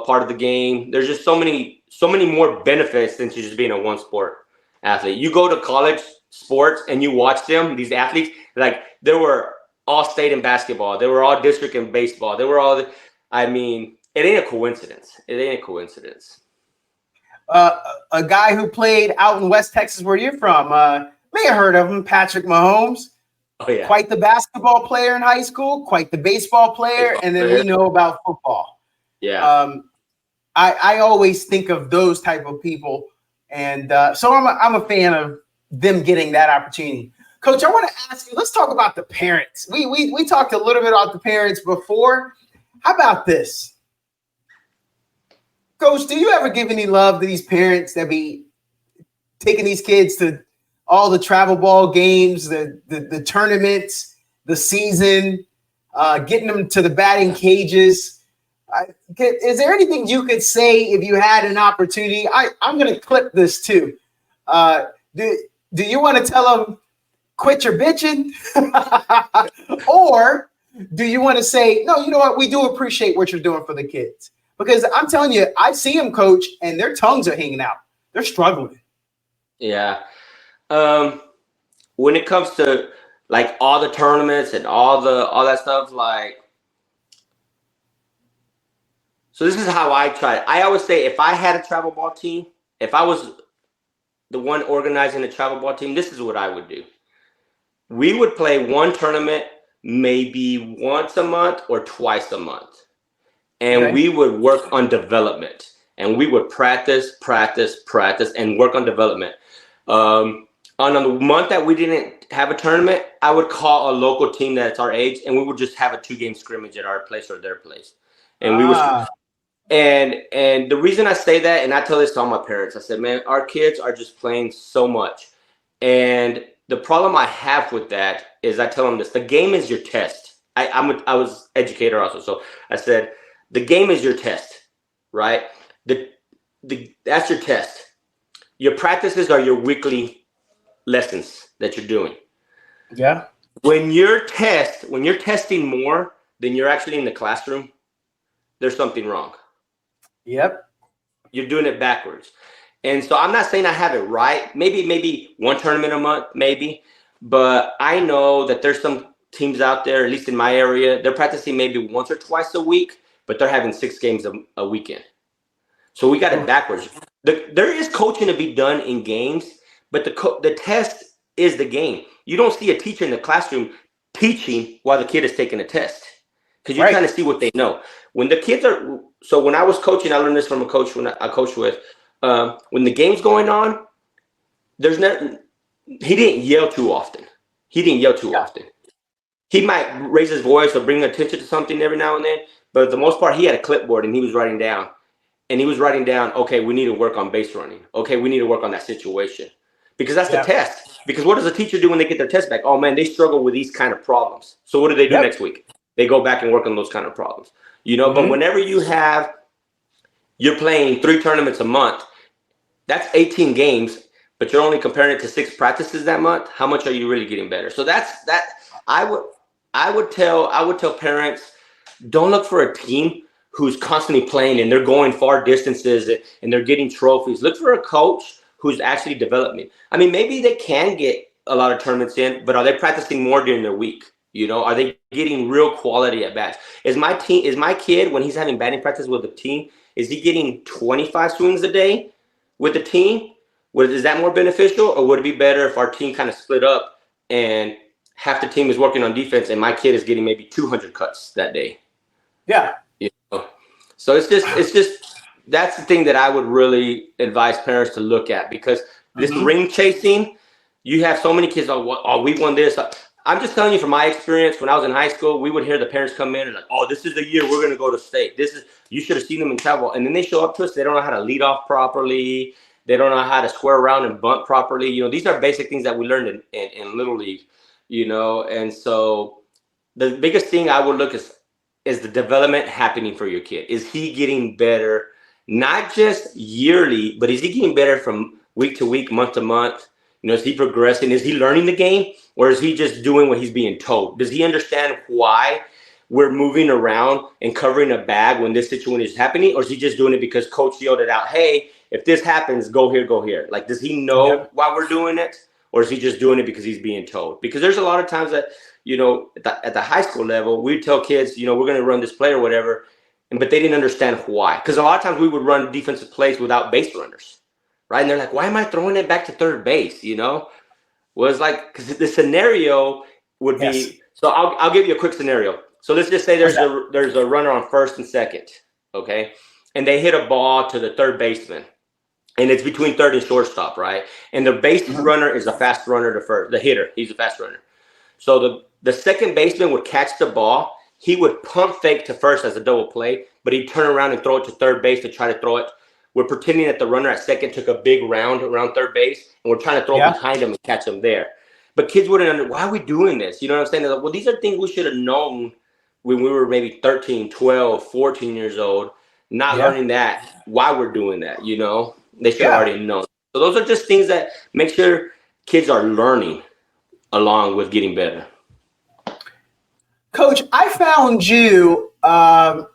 part of the game. There's just so many more benefits than just being a one sport athlete. You go to college sports and you watch them, these athletes, like they were all state in basketball. They were all district in baseball. They were all, it ain't a coincidence. It ain't a coincidence. A guy who played out in West Texas, where you're from, may have heard of him, Patrick Mahomes. Oh, yeah. Quite the basketball player in high school, quite the baseball player, and then we know about football. Yeah. I always think of those type of people, And so I'm a fan of them getting that opportunity. Coach, I want to ask you, let's talk about the parents. We talked a little bit about the parents before. How about this? Coach, do you ever give any love to these parents that be taking these kids to all the travel ball games, the tournaments, the season, getting them to the batting cages? Is there anything you could say if you had an opportunity? I'm going to clip this too. Do you want to tell them, quit your bitching? Or do you want to say, no, you know what? We do appreciate what you're doing for the kids. Because I'm telling you, I see them, Coach, and their tongues are hanging out. They're struggling. Yeah. When it comes to like all the tournaments and all that stuff, like, so this is how I try it. I always say, if I had a travel ball team, if I was the one organizing the travel ball team, this is what I would do. We would play one tournament maybe once a month or twice a month. And we would work on development. And we would practice, and work on development. On the month that we didn't have a tournament, I would call a local team that's our age, and we would just have a 2-game scrimmage at our place or their place. And we would, and the reason I say that, and I tell this to all my parents, I said, man, our kids are just playing so much. And the problem I have with that is I tell them this: the game is your test. I was educator also, so I said the game is your test, right? That's your test. Your practices are your weekly lessons that you're doing. Yeah. When you're testing more than you're actually in the classroom, there's something wrong. Yep. You're doing it backwards. And so I'm not saying I have it right. Maybe one tournament a month, maybe. But I know that there's some teams out there, at least in my area, they're practicing maybe once or twice a week, but they're having 6 games a weekend. So we got it backwards. There is coaching to be done in games, but the test is the game. You don't see a teacher in the classroom teaching while the kid is taking a test, because you're trying to see what they know. When the kids are, so when I was coaching, I learned this from a coach when I coached with, when the game's going on, he didn't yell too often. He might raise his voice or bring attention to something every now and then, but for the most part, he had a clipboard and he was writing down. And he was writing down, okay, we need to work on base running. Okay, we need to work on that situation. Because that's the test. Because what does a teacher do when they get their test back? Oh, man, they struggle with these kind of problems. So what do they do next week? They go back and work on those kind of problems. You know, but whenever you're playing 3 tournaments a month, that's 18 games, but you're only comparing it to 6 practices that month. How much are you really getting better? So that's that. I would tell parents, don't look for a team who's constantly playing and they're going far distances and they're getting trophies. Look for a coach who's actually developing. I mean, maybe they can get a lot of tournaments in, but are they practicing more during their week? You know, are they getting real quality at bats? Is my kid, when he's having batting practice with the team, is he getting 25 swings a day with the team? Is that more beneficial, or would it be better if our team kind of split up and half the team is working on defense and my kid is getting maybe 200 cuts that day? Yeah. You know? So it's just that's the thing that I would really advise parents to look at, because this ring chasing, you have so many kids, we won this. I'm just telling you from my experience, when I was in high school, we would hear the parents come in and like, oh, this is the year we're going to go to state. You should have seen them in travel. And then they show up to us. They don't know how to lead off properly. They don't know how to square around and bunt properly. You know, these are basic things that we learned in Little League, you know. And so the biggest thing I would look is the development happening for your kid. Is he getting better, not just yearly, but is he getting better from week to week, month to month? You know, is he progressing? Is he learning the game? Or is he just doing what he's being told? Does he understand why we're moving around and covering a bag when this situation is happening? Or is he just doing it because coach yelled it out, hey, if this happens, go here, go here? Like, does he know why we're doing it? Or is he just doing it because he's being told? Because there's a lot of times that, you know, at the high school level, we tell kids, you know, we're going to run this play or whatever, but they didn't understand why. Because a lot of times we would run defensive plays without base runners, right? And they're like, why am I throwing it back to third base, you know? Was like, because the scenario would be, so I'll give you a quick scenario. So let's just say there's a runner on first and second, okay? And they hit a ball to the third baseman. and it's between third and shortstop, right? And the base runner is a fast runner to first, the hitter. He's a fast runner. So the second baseman would catch the ball. He would pump fake to first as a double play, but he'd turn around and throw it to third base to try to throw it. We're pretending that the runner at second took a big round around third base, and we're trying to throw it behind him and catch him there. But kids wouldn't understand, why are we doing this? You know what I'm saying? They're like, well, these are things we should have known when we were maybe 13, 12, 14 years old, not learning that, why we're doing that, you know? They should have already known. So those are just things that make sure kids are learning along with getting better. Coach, I found you on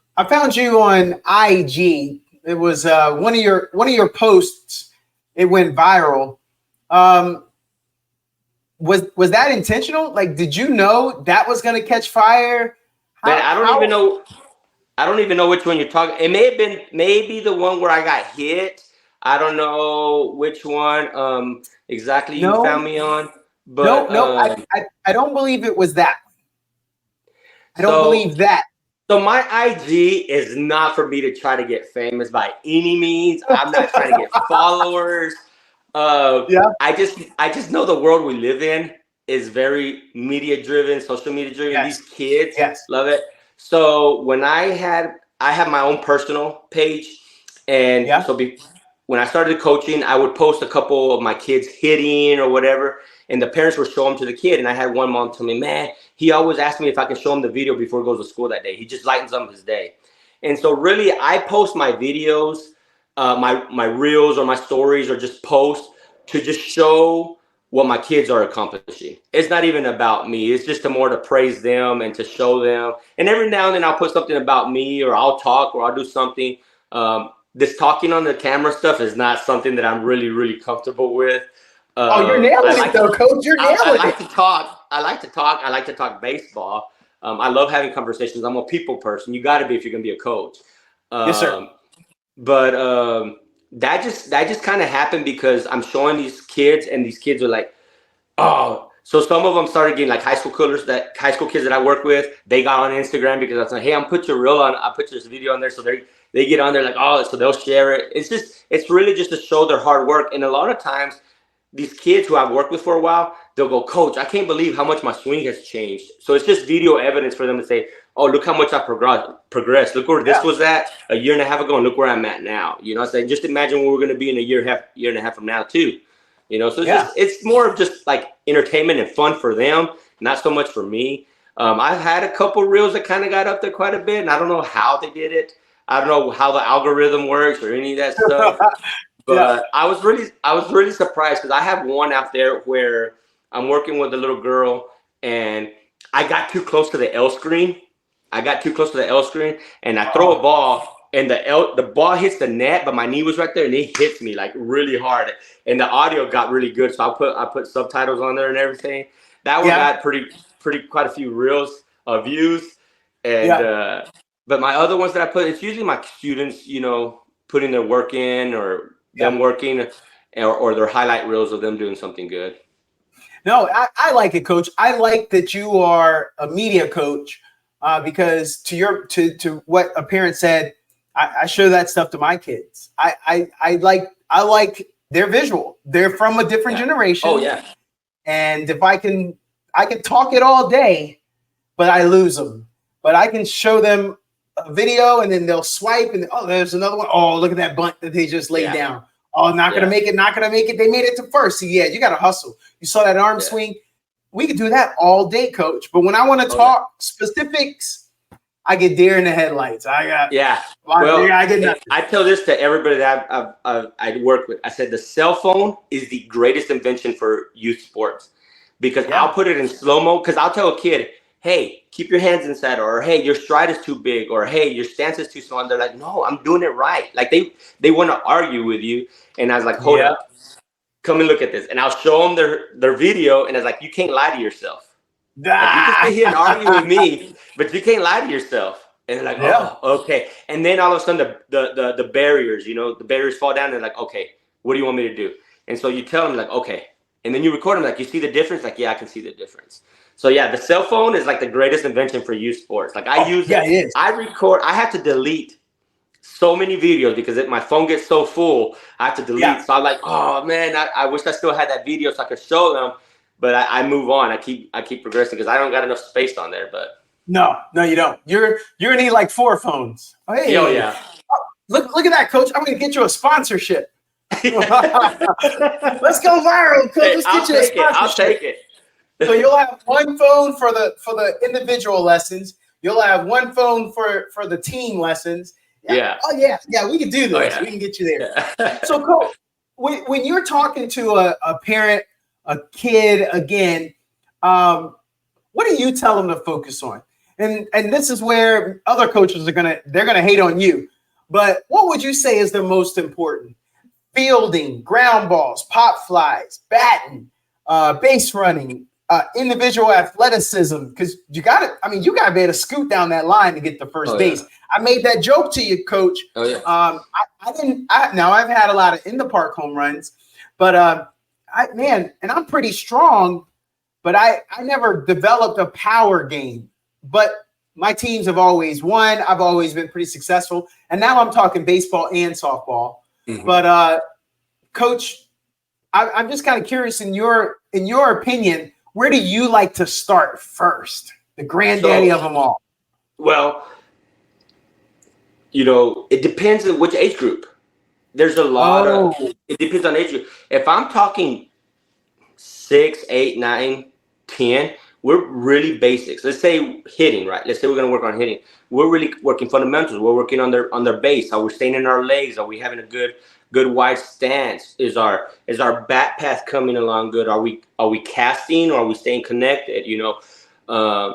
IG. It was one of your posts. It went viral. Was that intentional? Like, did you know that was going to catch fire? Man, I don't even know which one you're talking. It may have been maybe the one where I got hit. I don't know which one exactly you found me on. But I don't believe it was that. I don't believe that. So my IG is not for me to try to get famous by any means. I'm not trying to get followers. I just know the world we live in is very media driven, social media driven. Yes. These kids love it. So when I have my own personal page, and when I started coaching, I would post a couple of my kids hitting or whatever, and the parents would show them to the kid. And I had one mom tell me, man, he always asks me if I can show him the video before he goes to school that day. He just lightens up his day. And so really, I post my videos, my reels or my stories, or just post to just show what my kids are accomplishing. It's not even about me. It's just more to praise them and to show them. And every now and then I'll put something about me, or I'll talk, or I'll do something. This talking on the camera stuff is not something that I'm really, really comfortable with. You're nailing it though, Coach. You're nailing it. I like to talk. I like to talk baseball. I love having conversations. I'm a people person. You got to be if you're going to be a coach. Yes, sir. But that just kind of happened because I'm showing these kids, and these kids are like, oh. So some of them started getting like high school kids that I work with. They got on Instagram because I was like, hey, I'm put your reel on. I put this video on there, so they get on there like, oh, so they'll share it. It's really just to show their hard work. And a lot of times, these kids who I've worked with for a while, they'll go, Coach, I can't believe how much my swing has changed. So it's just video evidence for them to say, oh, look how much I progressed. Look where this was at a year and a half ago, and look where I'm at now. You know, I say, just imagine where we're going to be in a year and a half from now too. You know, so it's more of just like entertainment and fun for them, not so much for me. I've had a couple reels that kind of got up there quite a bit, and I don't know how they did it. I don't know how the algorithm works or any of that stuff. But I was really surprised because I have one out there where I'm working with a little girl, and I got too close to the L screen. And I throw a ball, and the ball hits the net, but my knee was right there, and it hits me like really hard. And the audio got really good, so I put subtitles on there and everything. That one got quite a few reels views. And but my other ones that I put, it's usually my students, you know, putting their work in, or them working, or their highlight reels of them doing something good. No, I like it, Coach. I like that you are a media coach because to what a parent said, I show that stuff to my kids. I like their visual. They're from a different generation. Oh yeah. And if I can talk it all day, but I lose them. But I can show them a video, and then they'll swipe, and there's another one. Oh, look at that bunt that they just laid down. Oh, not gonna make it. They made it to first. So you got to hustle. You saw that arm swing. We could do that all day, Coach. But when I want to talk specifics, I get deer in the headlights. I get nothing. I tell this to everybody that I work with. I said the cell phone is the greatest invention for youth sports, because I'll put it in slow-mo. Because I'll tell a kid, hey, keep your hands inside, or hey, your stride is too big, or hey, your stance is too small. And they're like, no, I'm doing it right. Like they want to argue with you. And I was like, hold up, come and look at this. And I'll show them their video, and it's like, you can't lie to yourself. Like, you can sit here and argue with me, but you can't lie to yourself. And they're like, oh, okay. And then all of a sudden the barriers, you know, the barriers fall down. And they're like, okay, what do you want me to do? And so you tell them like, okay. And then you record them like, you see the difference? Like, yeah, I can see the difference. So yeah, the cell phone is like the greatest invention for youth sports. Like I use it. It is. I record. I have to delete so many videos because my phone gets so full. I have to delete. Yeah. So I'm like, oh man, I wish I still had that video so I could show them. But I move on. I keep progressing because I don't got enough space on there. But no, you don't. You're gonna need like 4 phones. Oh, hey, yeah. Look at that, Coach. I'm gonna get you a sponsorship. Let's go viral, Coach. Hey, Let's get you a sponsorship. I'll take it. So you'll have one phone for the individual lessons. You'll have one phone for the team lessons. Yeah. Oh yeah. We can do this. Oh, yeah. We can get you there. So, Coach, when you're talking to a parent, a kid, again, what do you tell them to focus on? And this is where other coaches they're gonna hate on you. But what would you say is the most important? Fielding, ground balls, pop flies, batting, base running, individual athleticism, because you gotta be able to scoot down that line to get the first base. Yeah. I made that joke to you, Coach. Oh yeah. Now I've had a lot of in the park home runs, but and I'm pretty strong, but I never developed a power game. But my teams have always won. I've always been pretty successful, and now I'm talking baseball and softball. Mm-hmm. But Coach, I'm just kind of curious, in your opinion, where do you like to start first? The granddaddy of them all. Well, it depends on which age group. There's a lot of, it depends on age group. If I'm talking 6, 8, 9, 10, we're really basics. Let's say hitting, right? Let's say we're going to work on hitting. We're really working fundamentals. We're working on their base. Are we staying in our legs? Are we having a good wide stance? Is our bat path coming along good? Are we casting, or are we staying connected? I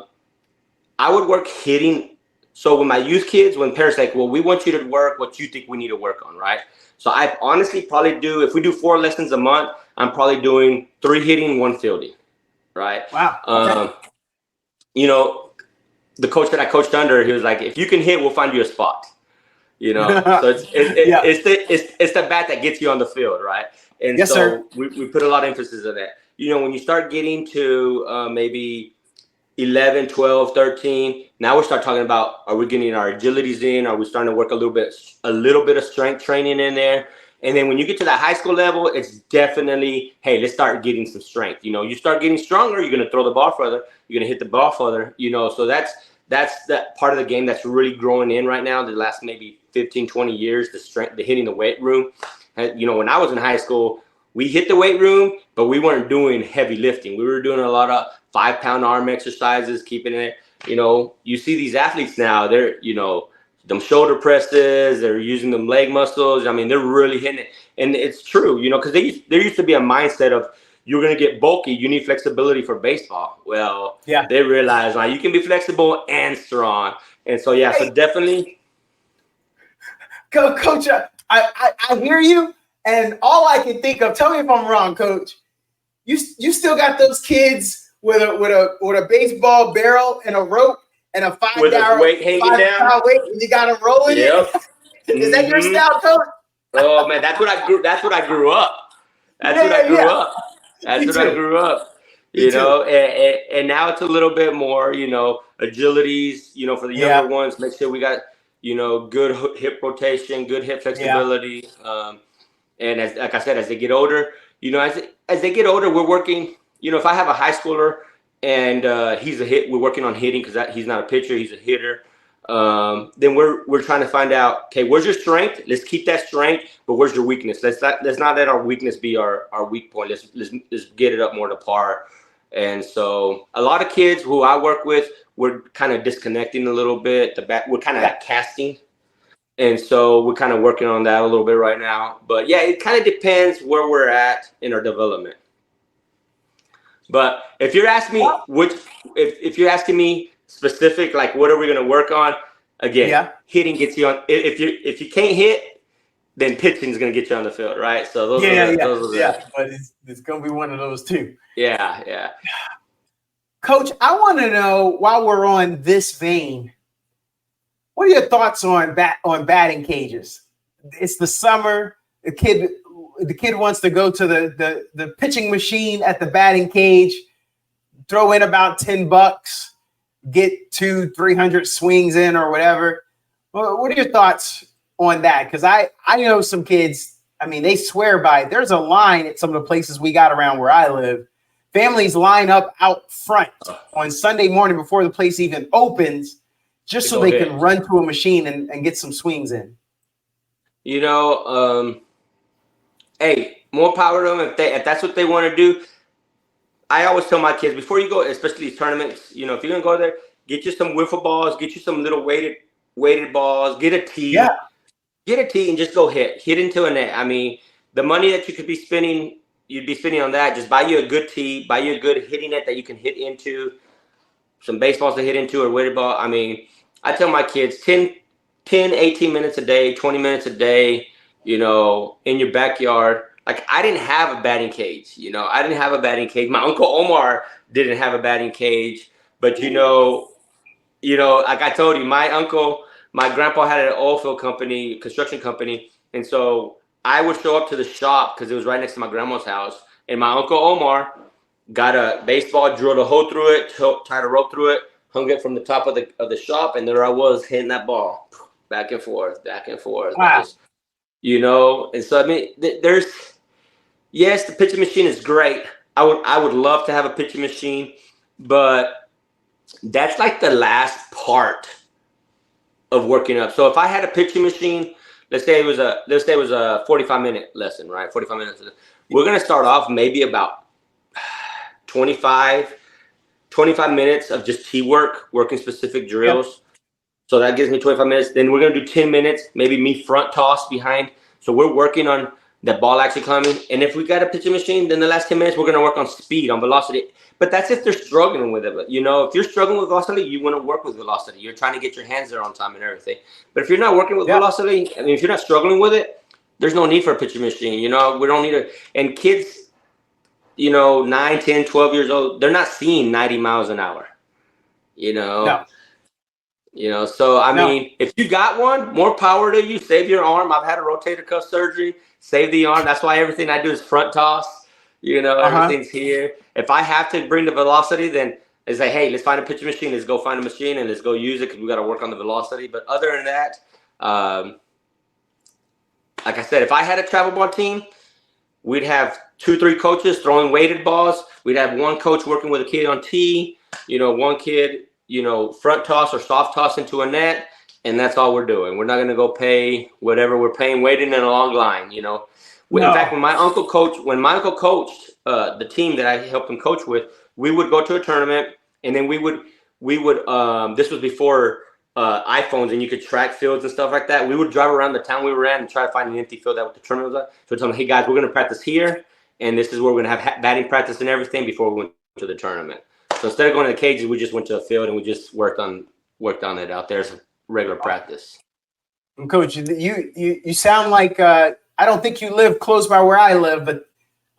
would work hitting. So when my youth kids, when parents like, well, we want you to work what you think we need to work on, right? So I honestly probably do, if we do 4 lessons a month, I'm probably doing 3 hitting, 1 fielding, right? Wow. Okay. The coach that I coached under, he was like, if you can hit, we'll find you a spot. So it's the bat that gets you on the field, right? And yes, so sir. we put a lot of emphasis on that. When you start getting to maybe 11, 12, 13, now we start talking about, are we getting our agilities in? Are we starting to work a little bit of strength training in there? And then when you get to that high school level, it's definitely, hey, let's start getting some strength. You start getting stronger, you're going to throw the ball further, you're going to hit the ball further, so that's that part of the game that's really growing in right now, the last maybe 15, 20 years, the hitting the weight room. When I was in high school, we hit the weight room, but we weren't doing heavy lifting. We were doing a lot of 5-pound arm exercises, keeping it, you see these athletes now, they're, them shoulder presses, they're using them leg muscles. I mean, they're really hitting it. And it's true, because there used to be a mindset of, you're going to get bulky, you need flexibility for baseball. Well, yeah, they realize you can be flexible and strong. And so, yeah, so definitely. Coach, I hear you. And all I can think of, tell me if I'm wrong, Coach, you still got those kids with a baseball barrel and a rope and a 5 with a weight hanging down. Weight, and you got them rolling it. Is that your style, Coach? Oh man, that's what I grew up. That's what I grew up. That's what I grew up. And now it's a little bit more, agilities, for the younger ones. Make sure we got, good hip rotation, good hip flexibility. Yeah. And like I said, as they get older, as they get older, we're working. If I have a high schooler and we're working on hitting because he's not a pitcher, he's a hitter. Then we're trying to find out, okay, where's your strength? Let's keep that strength, but where's your weakness? Let's not let our weakness be our weak point. Let's get it up more to par. And so a lot of kids who I work with, we're kind of disconnecting a little bit. We're kind of casting. And so we're kind of working on that a little bit right now. But yeah, it kind of depends where we're at in our development. But if you're asking me if you're asking me specific, like what are we going to work on? Again, hitting gets you on. If you can't hit, then pitching is going to get you on the field, right? So those are but it's going to be one of those too. Yeah. Coach, I want to know, while we're on this vein, what are your thoughts on batting cages? It's the summer. The kid wants to go to the pitching machine at the batting cage, throw in about $10, get 200-300 swings in or whatever. What are your thoughts on that because I know some kids. I mean, they swear by it. There's a line at some of the places we got around where I live. Families line up out front on Sunday morning before the place even opens, just so they can run to a machine and get some swings in. You know, hey, more power to them if that's what they want to do. I always tell my kids before you go, especially these tournaments, you know, if you're gonna go there, get you some wiffle balls, get you some little weighted balls, get a tee. Yeah. Get a tee and just go hit into a net. I mean, the money that you could be spending, you'd be spending on that. Just buy you a good tee, buy you a good hitting net that you can hit into, some baseballs to hit into or weighted ball. I mean, I tell my kids 10, 18 minutes a day, 20 minutes a day, you know, in your backyard. Like, I didn't have a batting cage, you know. I didn't have a batting cage. My Uncle Omar didn't have a batting cage. But, you know, like I told you, my grandpa had an oil field company, construction company, and so I would show up to the shop because it was right next to my grandma's house, and my Uncle Omar got a baseball, drilled a hole through it, tied a rope through it, hung it from the top of the shop, and there I was hitting that ball back and forth. Wow. Just, you know, and so, I mean, yes, the pitching machine is great. I would love to have a pitching machine, but that's like the last part of working up. So if I had a pitching machine, let's say it was a 45-minute lesson, right? 45 minutes. We're going to start off maybe about 25 minutes of just tee work, working specific drills. Yep. So that gives me 25 minutes. Then we're going to do 10 minutes, maybe me front toss behind. So we're working on the ball actually climbing. And if we got a pitching machine, then the last 10 minutes, we're going to work on speed, on velocity. But that's if they're struggling with it. But, you know, if you're struggling with velocity, you want to work with velocity. You're trying to get your hands there on time and everything. But if you're not working with velocity, I mean, if you're not struggling with it, there's no need for a pitching machine. You know, we don't need it. And kids, you know, 9, 10, 12 years old, they're not seeing 90 miles an hour, you know. No. You know, so, I mean, if you got one, more power to you. Save your arm. I've had a rotator cuff surgery. Save the arm. That's why everything I do is front toss. You know, everything's here. If I have to bring the velocity, then it's like, hey, let's find a pitching machine. Let's go find a machine and let's go use it because we got to work on the velocity. But other than that, like I said, if I had a travel ball team, we'd have 2-3 coaches throwing weighted balls. We'd have one coach working with a kid on tee, you know, one kid, you know, front toss or soft toss into a net, and that's all we're doing. We're not going to go pay whatever we're paying waiting in a long line, you know. No. In fact, when my uncle coached the team that I helped him coach with, we would go to a tournament, and then we would this was before iPhones and you could track fields and stuff like that. We would drive around the town we were at and try to find an empty field that the tournament was at. So tell them, hey guys, we're going to practice here, and this is where we're going to have batting practice and everything before we went to the tournament. So instead of going to the cages, we just went to a field and we just worked on it out there as regular practice. And Coach, you sound like I don't think you live close by where I live, but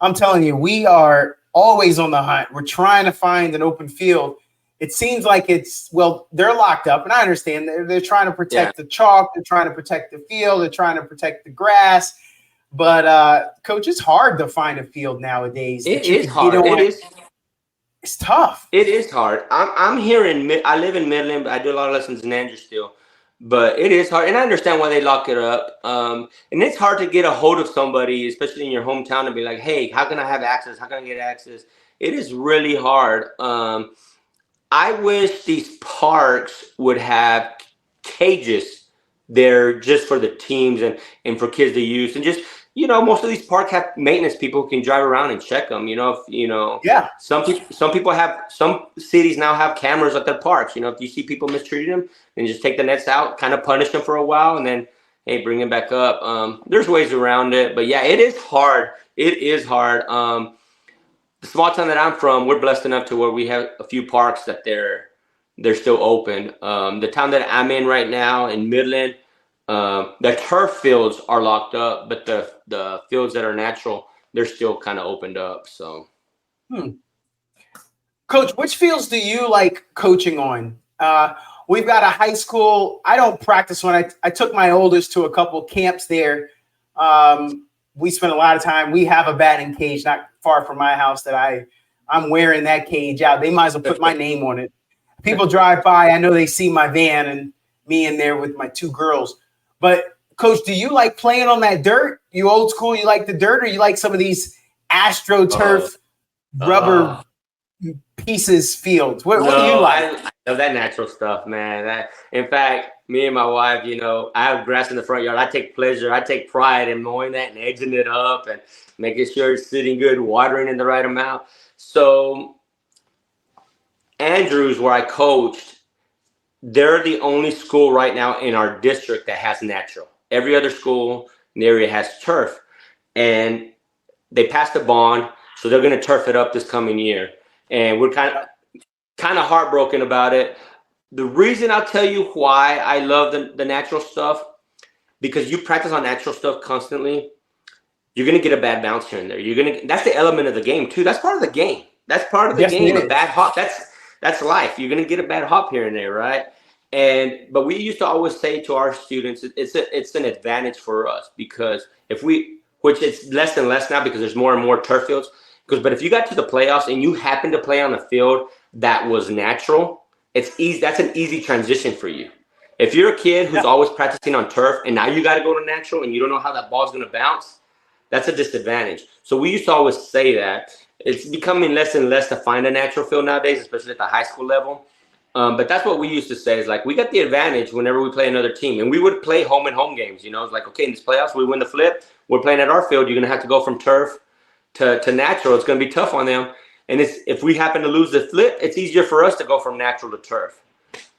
I'm telling you, we are always on the hunt. We're trying to find an open field. It seems like they're locked up, and I understand they're trying to protect the chalk, they're trying to protect the field, they're trying to protect the grass. But Coach, it's hard to find a field nowadays. It is hard. It's tough. It is hard. I'm here I live in Midland, but I do a lot of lessons in Andrew still. But it is hard, and I understand why they lock it up. And it's hard to get a hold of somebody, especially in your hometown, and be like, hey, how can I have access? How can I get access? It is really hard. I wish these parks would have cages there just for the teams and for kids to use. And just, you know, most of these parks have maintenance people who can drive around and check them. You know, some cities now have cameras at their parks. You know, if you see people mistreating them, then just take the nets out, kind of punish them for a while, and then, hey, bring them back up. There's ways around it, but yeah, it is hard. It is hard. The small town that I'm from, we're blessed enough to where we have a few parks that they're still open. The town that I'm in right now in Midland, the turf fields are locked up, but the fields that are natural, they're still kind of opened up. So, Coach, which fields do you like coaching on? We've got a high school. I don't practice when I took my oldest to a couple camps there. We spent a lot of time. We have a batting cage not far from my house that I'm wearing that cage out. They might as well put my name on it. People drive by. I know they see my van and me in there with my 2 girls. But Coach, do you like playing on that dirt? You old school, you like the dirt, or you like some of these AstroTurf rubber pieces fields? What do you like? I love that natural stuff, man. In fact, me and my wife, I have grass in the front yard. I take pleasure. I take pride in mowing that and edging it up and making sure it's sitting good, watering in the right amount. So Andrews, where I coached, they're the only school right now in our district that has natural. Every other school in the area has turf. And they passed a bond, so they're going to turf it up this coming year. And we're kind of heartbroken about it. The reason I'll tell you why I love the natural stuff, because you practice on natural stuff constantly, you're going to get a bad bounce here and there. That's the element of the game too. That's part of the game. That's part of the game. A bad hop. That's life. You're going to get a bad hop here and there, right? But we used to always say to our students, it's an advantage for us, because which it's less and less now because there's more and more turf fields. But if you got to the playoffs and you happen to play on a field that was natural, it's easy. That's an easy transition for you. If you're a kid who's always practicing on turf and now you got to go to natural and you don't know how that ball's going to bounce, that's a disadvantage. So we used to always say that. It's becoming less and less to find a natural field nowadays, especially at the high school level. But that's what we used to say, is like, we got the advantage whenever we play another team. And we would play home and home games. It's like, okay, in this playoffs, we win the flip. We're playing at our field. You're going to have to go from turf to natural. It's going to be tough on them. And if we happen to lose the flip, it's easier for us to go from natural to turf.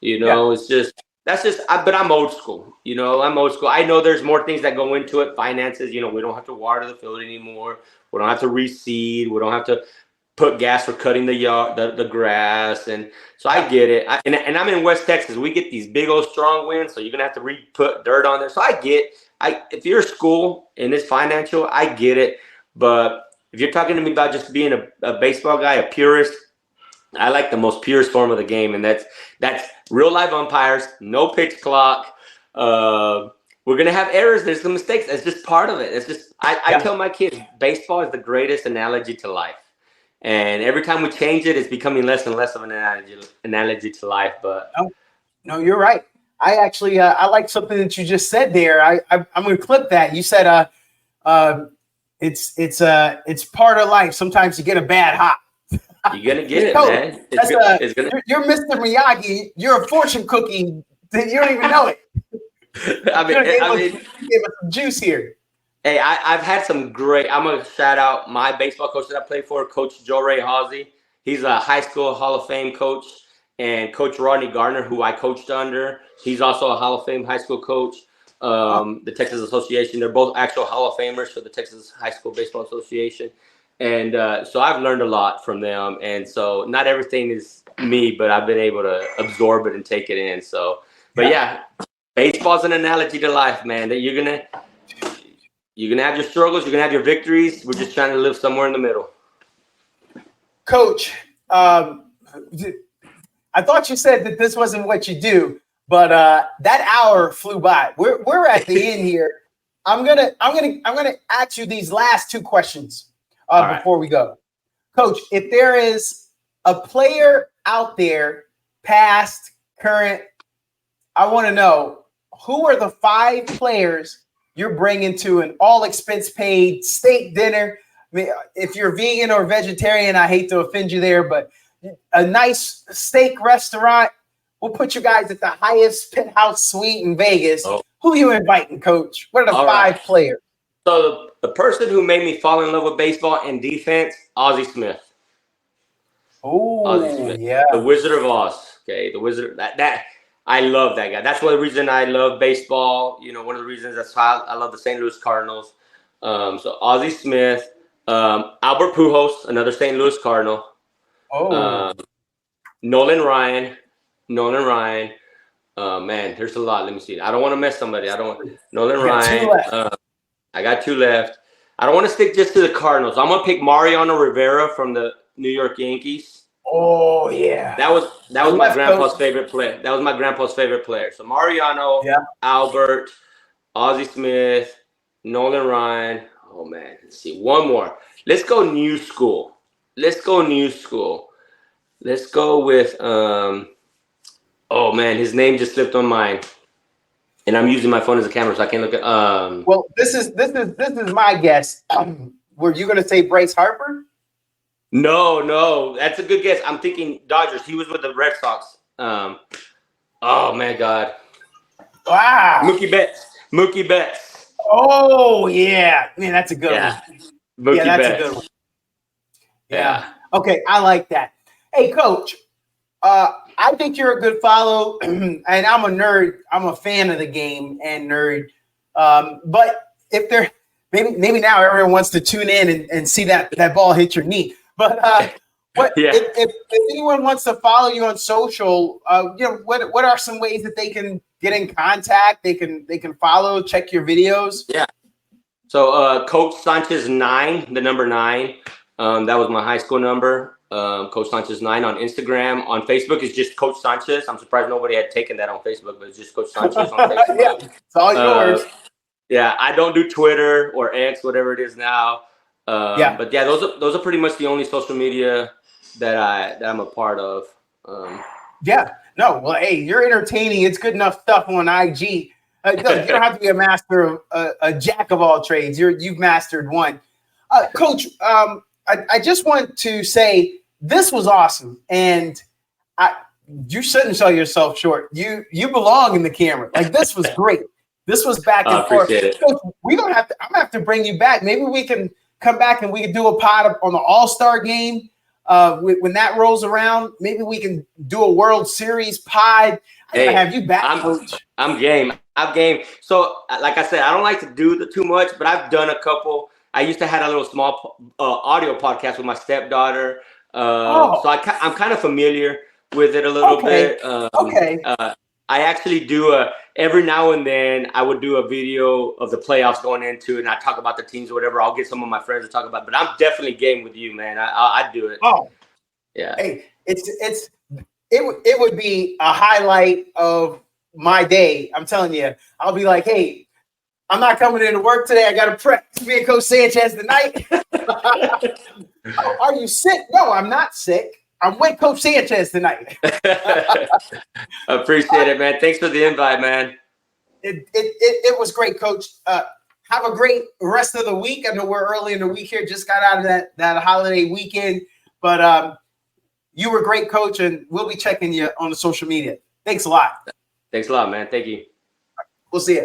But I'm old school. I'm old school. I know there's more things that go into it. Finances, we don't have to water the field anymore. We don't have to reseed. We don't have to put gas for cutting the grass. And so I get it. And I'm in West Texas. We get these big old strong winds. So you're going to have to put dirt on there. So if you're a school and it's financial, I get it. But if you're talking to me about just being a baseball guy, a purist, I like the most purest form of the game. And that's real live umpires, no pitch clock. We're going to have errors. There's some mistakes. That's just part of it. It's just, I tell my kids, baseball is the greatest analogy to life. And every time we change it, it's becoming less and less of an analogy to life. But no, you're right. I actually, I like something that you just said there. I'm going to clip that. You said, it's part of life. Sometimes you get a bad hop. You're gonna get it, man. You're Mr. Miyagi. You're a fortune cookie. You don't even know it. Give us some juice here. Hey, I've had some great. I'm gonna shout out my baseball coach that I played for, Coach Joe Ray Hawsey. He's a high school Hall of Fame coach, and Coach Rodney Gardner, who I coached under. He's also a Hall of Fame high school coach. The Texas Association. They're both actual Hall of Famers for the Texas High School Baseball Association. And so I've learned a lot from them. And so not everything is me, but I've been able to absorb it and take it in. So, but yeah, baseball's an analogy to life, man. That you're gonna have your struggles, you're gonna have your victories. We're just trying to live somewhere in the middle. Coach, I thought you said that this wasn't what you do, but that hour flew by. We're at the end here. I'm gonna ask you these last two questions. Before we go, Coach, if there is a player out there, past, current, I want to know, who are the 5 players you're bringing to an all expense paid steak dinner? I mean, if you're vegan or vegetarian, I hate to offend you there, but a nice steak restaurant. We'll put you guys at the highest penthouse suite in Vegas. Who are you inviting, Coach? What are the 5 players? So the person who made me fall in love with baseball and defense, Ozzie Smith. Oh, yeah. The Wizard of Oz. Okay, the Wizard. That I love that guy. That's one of the reasons I love baseball. One of the reasons that's why I love the St. Louis Cardinals. So Ozzie Smith, Albert Pujols, another St. Louis Cardinal. Nolan Ryan. Man, there's a lot. Let me see. I don't want to miss somebody. Nolan Ryan. I got 2 left. I don't want to stick just to the Cardinals. I'm gonna pick Mariano Rivera from the New York Yankees. Oh yeah. That was my grandpa's favorite player. That was my grandpa's favorite player. So Mariano, Albert, Ozzie Smith, Nolan Ryan. Oh man, let's see. One more. Let's go new school. Let's go with oh man, his name just slipped on mine. And I'm using my phone as a camera, so I can't look at. Well, this is my guess. Were you going to say Bryce Harper? No, that's a good guess. I'm thinking Dodgers. He was with the Red Sox. Oh my God. Wow. Mookie Betts. Oh yeah, man, that's a good one. Mookie That's Betts. a good one. Yeah. Okay, I like that. Hey, Coach. I think you're a good follow, and I'm a nerd. I'm a fan of the game and nerd. But if there, maybe now everyone wants to tune in and see that ball hit your knee. But if anyone wants to follow you on social, what are some ways that they can get in contact? They can follow, check your videos. Yeah. So Coach Sanchez 9, the number 9. That was my high school number. Coach Sanchez 9 on Instagram. On Facebook is just Coach Sanchez. I'm surprised nobody had taken that on Facebook, but it's just Coach Sanchez on Facebook. Yeah, it's all yours. Yeah, I don't do Twitter or X, whatever it is now. But yeah, those are pretty much the only social media that I'm a part of. Well, hey, you're entertaining. It's good enough stuff on IG. You don't have to be a master of a jack of all trades. You've mastered one. Coach, I just want to say this was awesome, and you shouldn't sell yourself short. You belong in the camera. Like, this was great. This was back and forth. Coach, I'm gonna have to bring you back. Maybe we can come back and we can do a pod on the All-Star game. When that rolls around, maybe we can do a World Series pod. Hey, have you back, Coach? I'm game. I'm game. So, like I said, I don't like to do too much, but I've done a couple. I used to have a little small audio podcast with my stepdaughter. So I'm kind of familiar with it a little bit. I actually do every now and then I would do a video of the playoffs going into it, and I talk about the teams or whatever. I'll get some of my friends to talk about, but I'm definitely game with you, man. I do it. Oh, yeah. Hey, it would be a highlight of my day. I'm telling you, I'll be like, hey, I'm not coming into work today. I got to prep. Me and Coach Sanchez tonight. Are you sick? No, I'm not sick. I'm with Coach Sanchez tonight. Appreciate it, man. Thanks for the invite, man. It was great, Coach. Have a great rest of the week. I know we're early in the week here. Just got out of that holiday weekend. But you were great, Coach, and we'll be checking you on the social media. Thanks a lot. Thanks a lot, man. Thank you. We'll see you.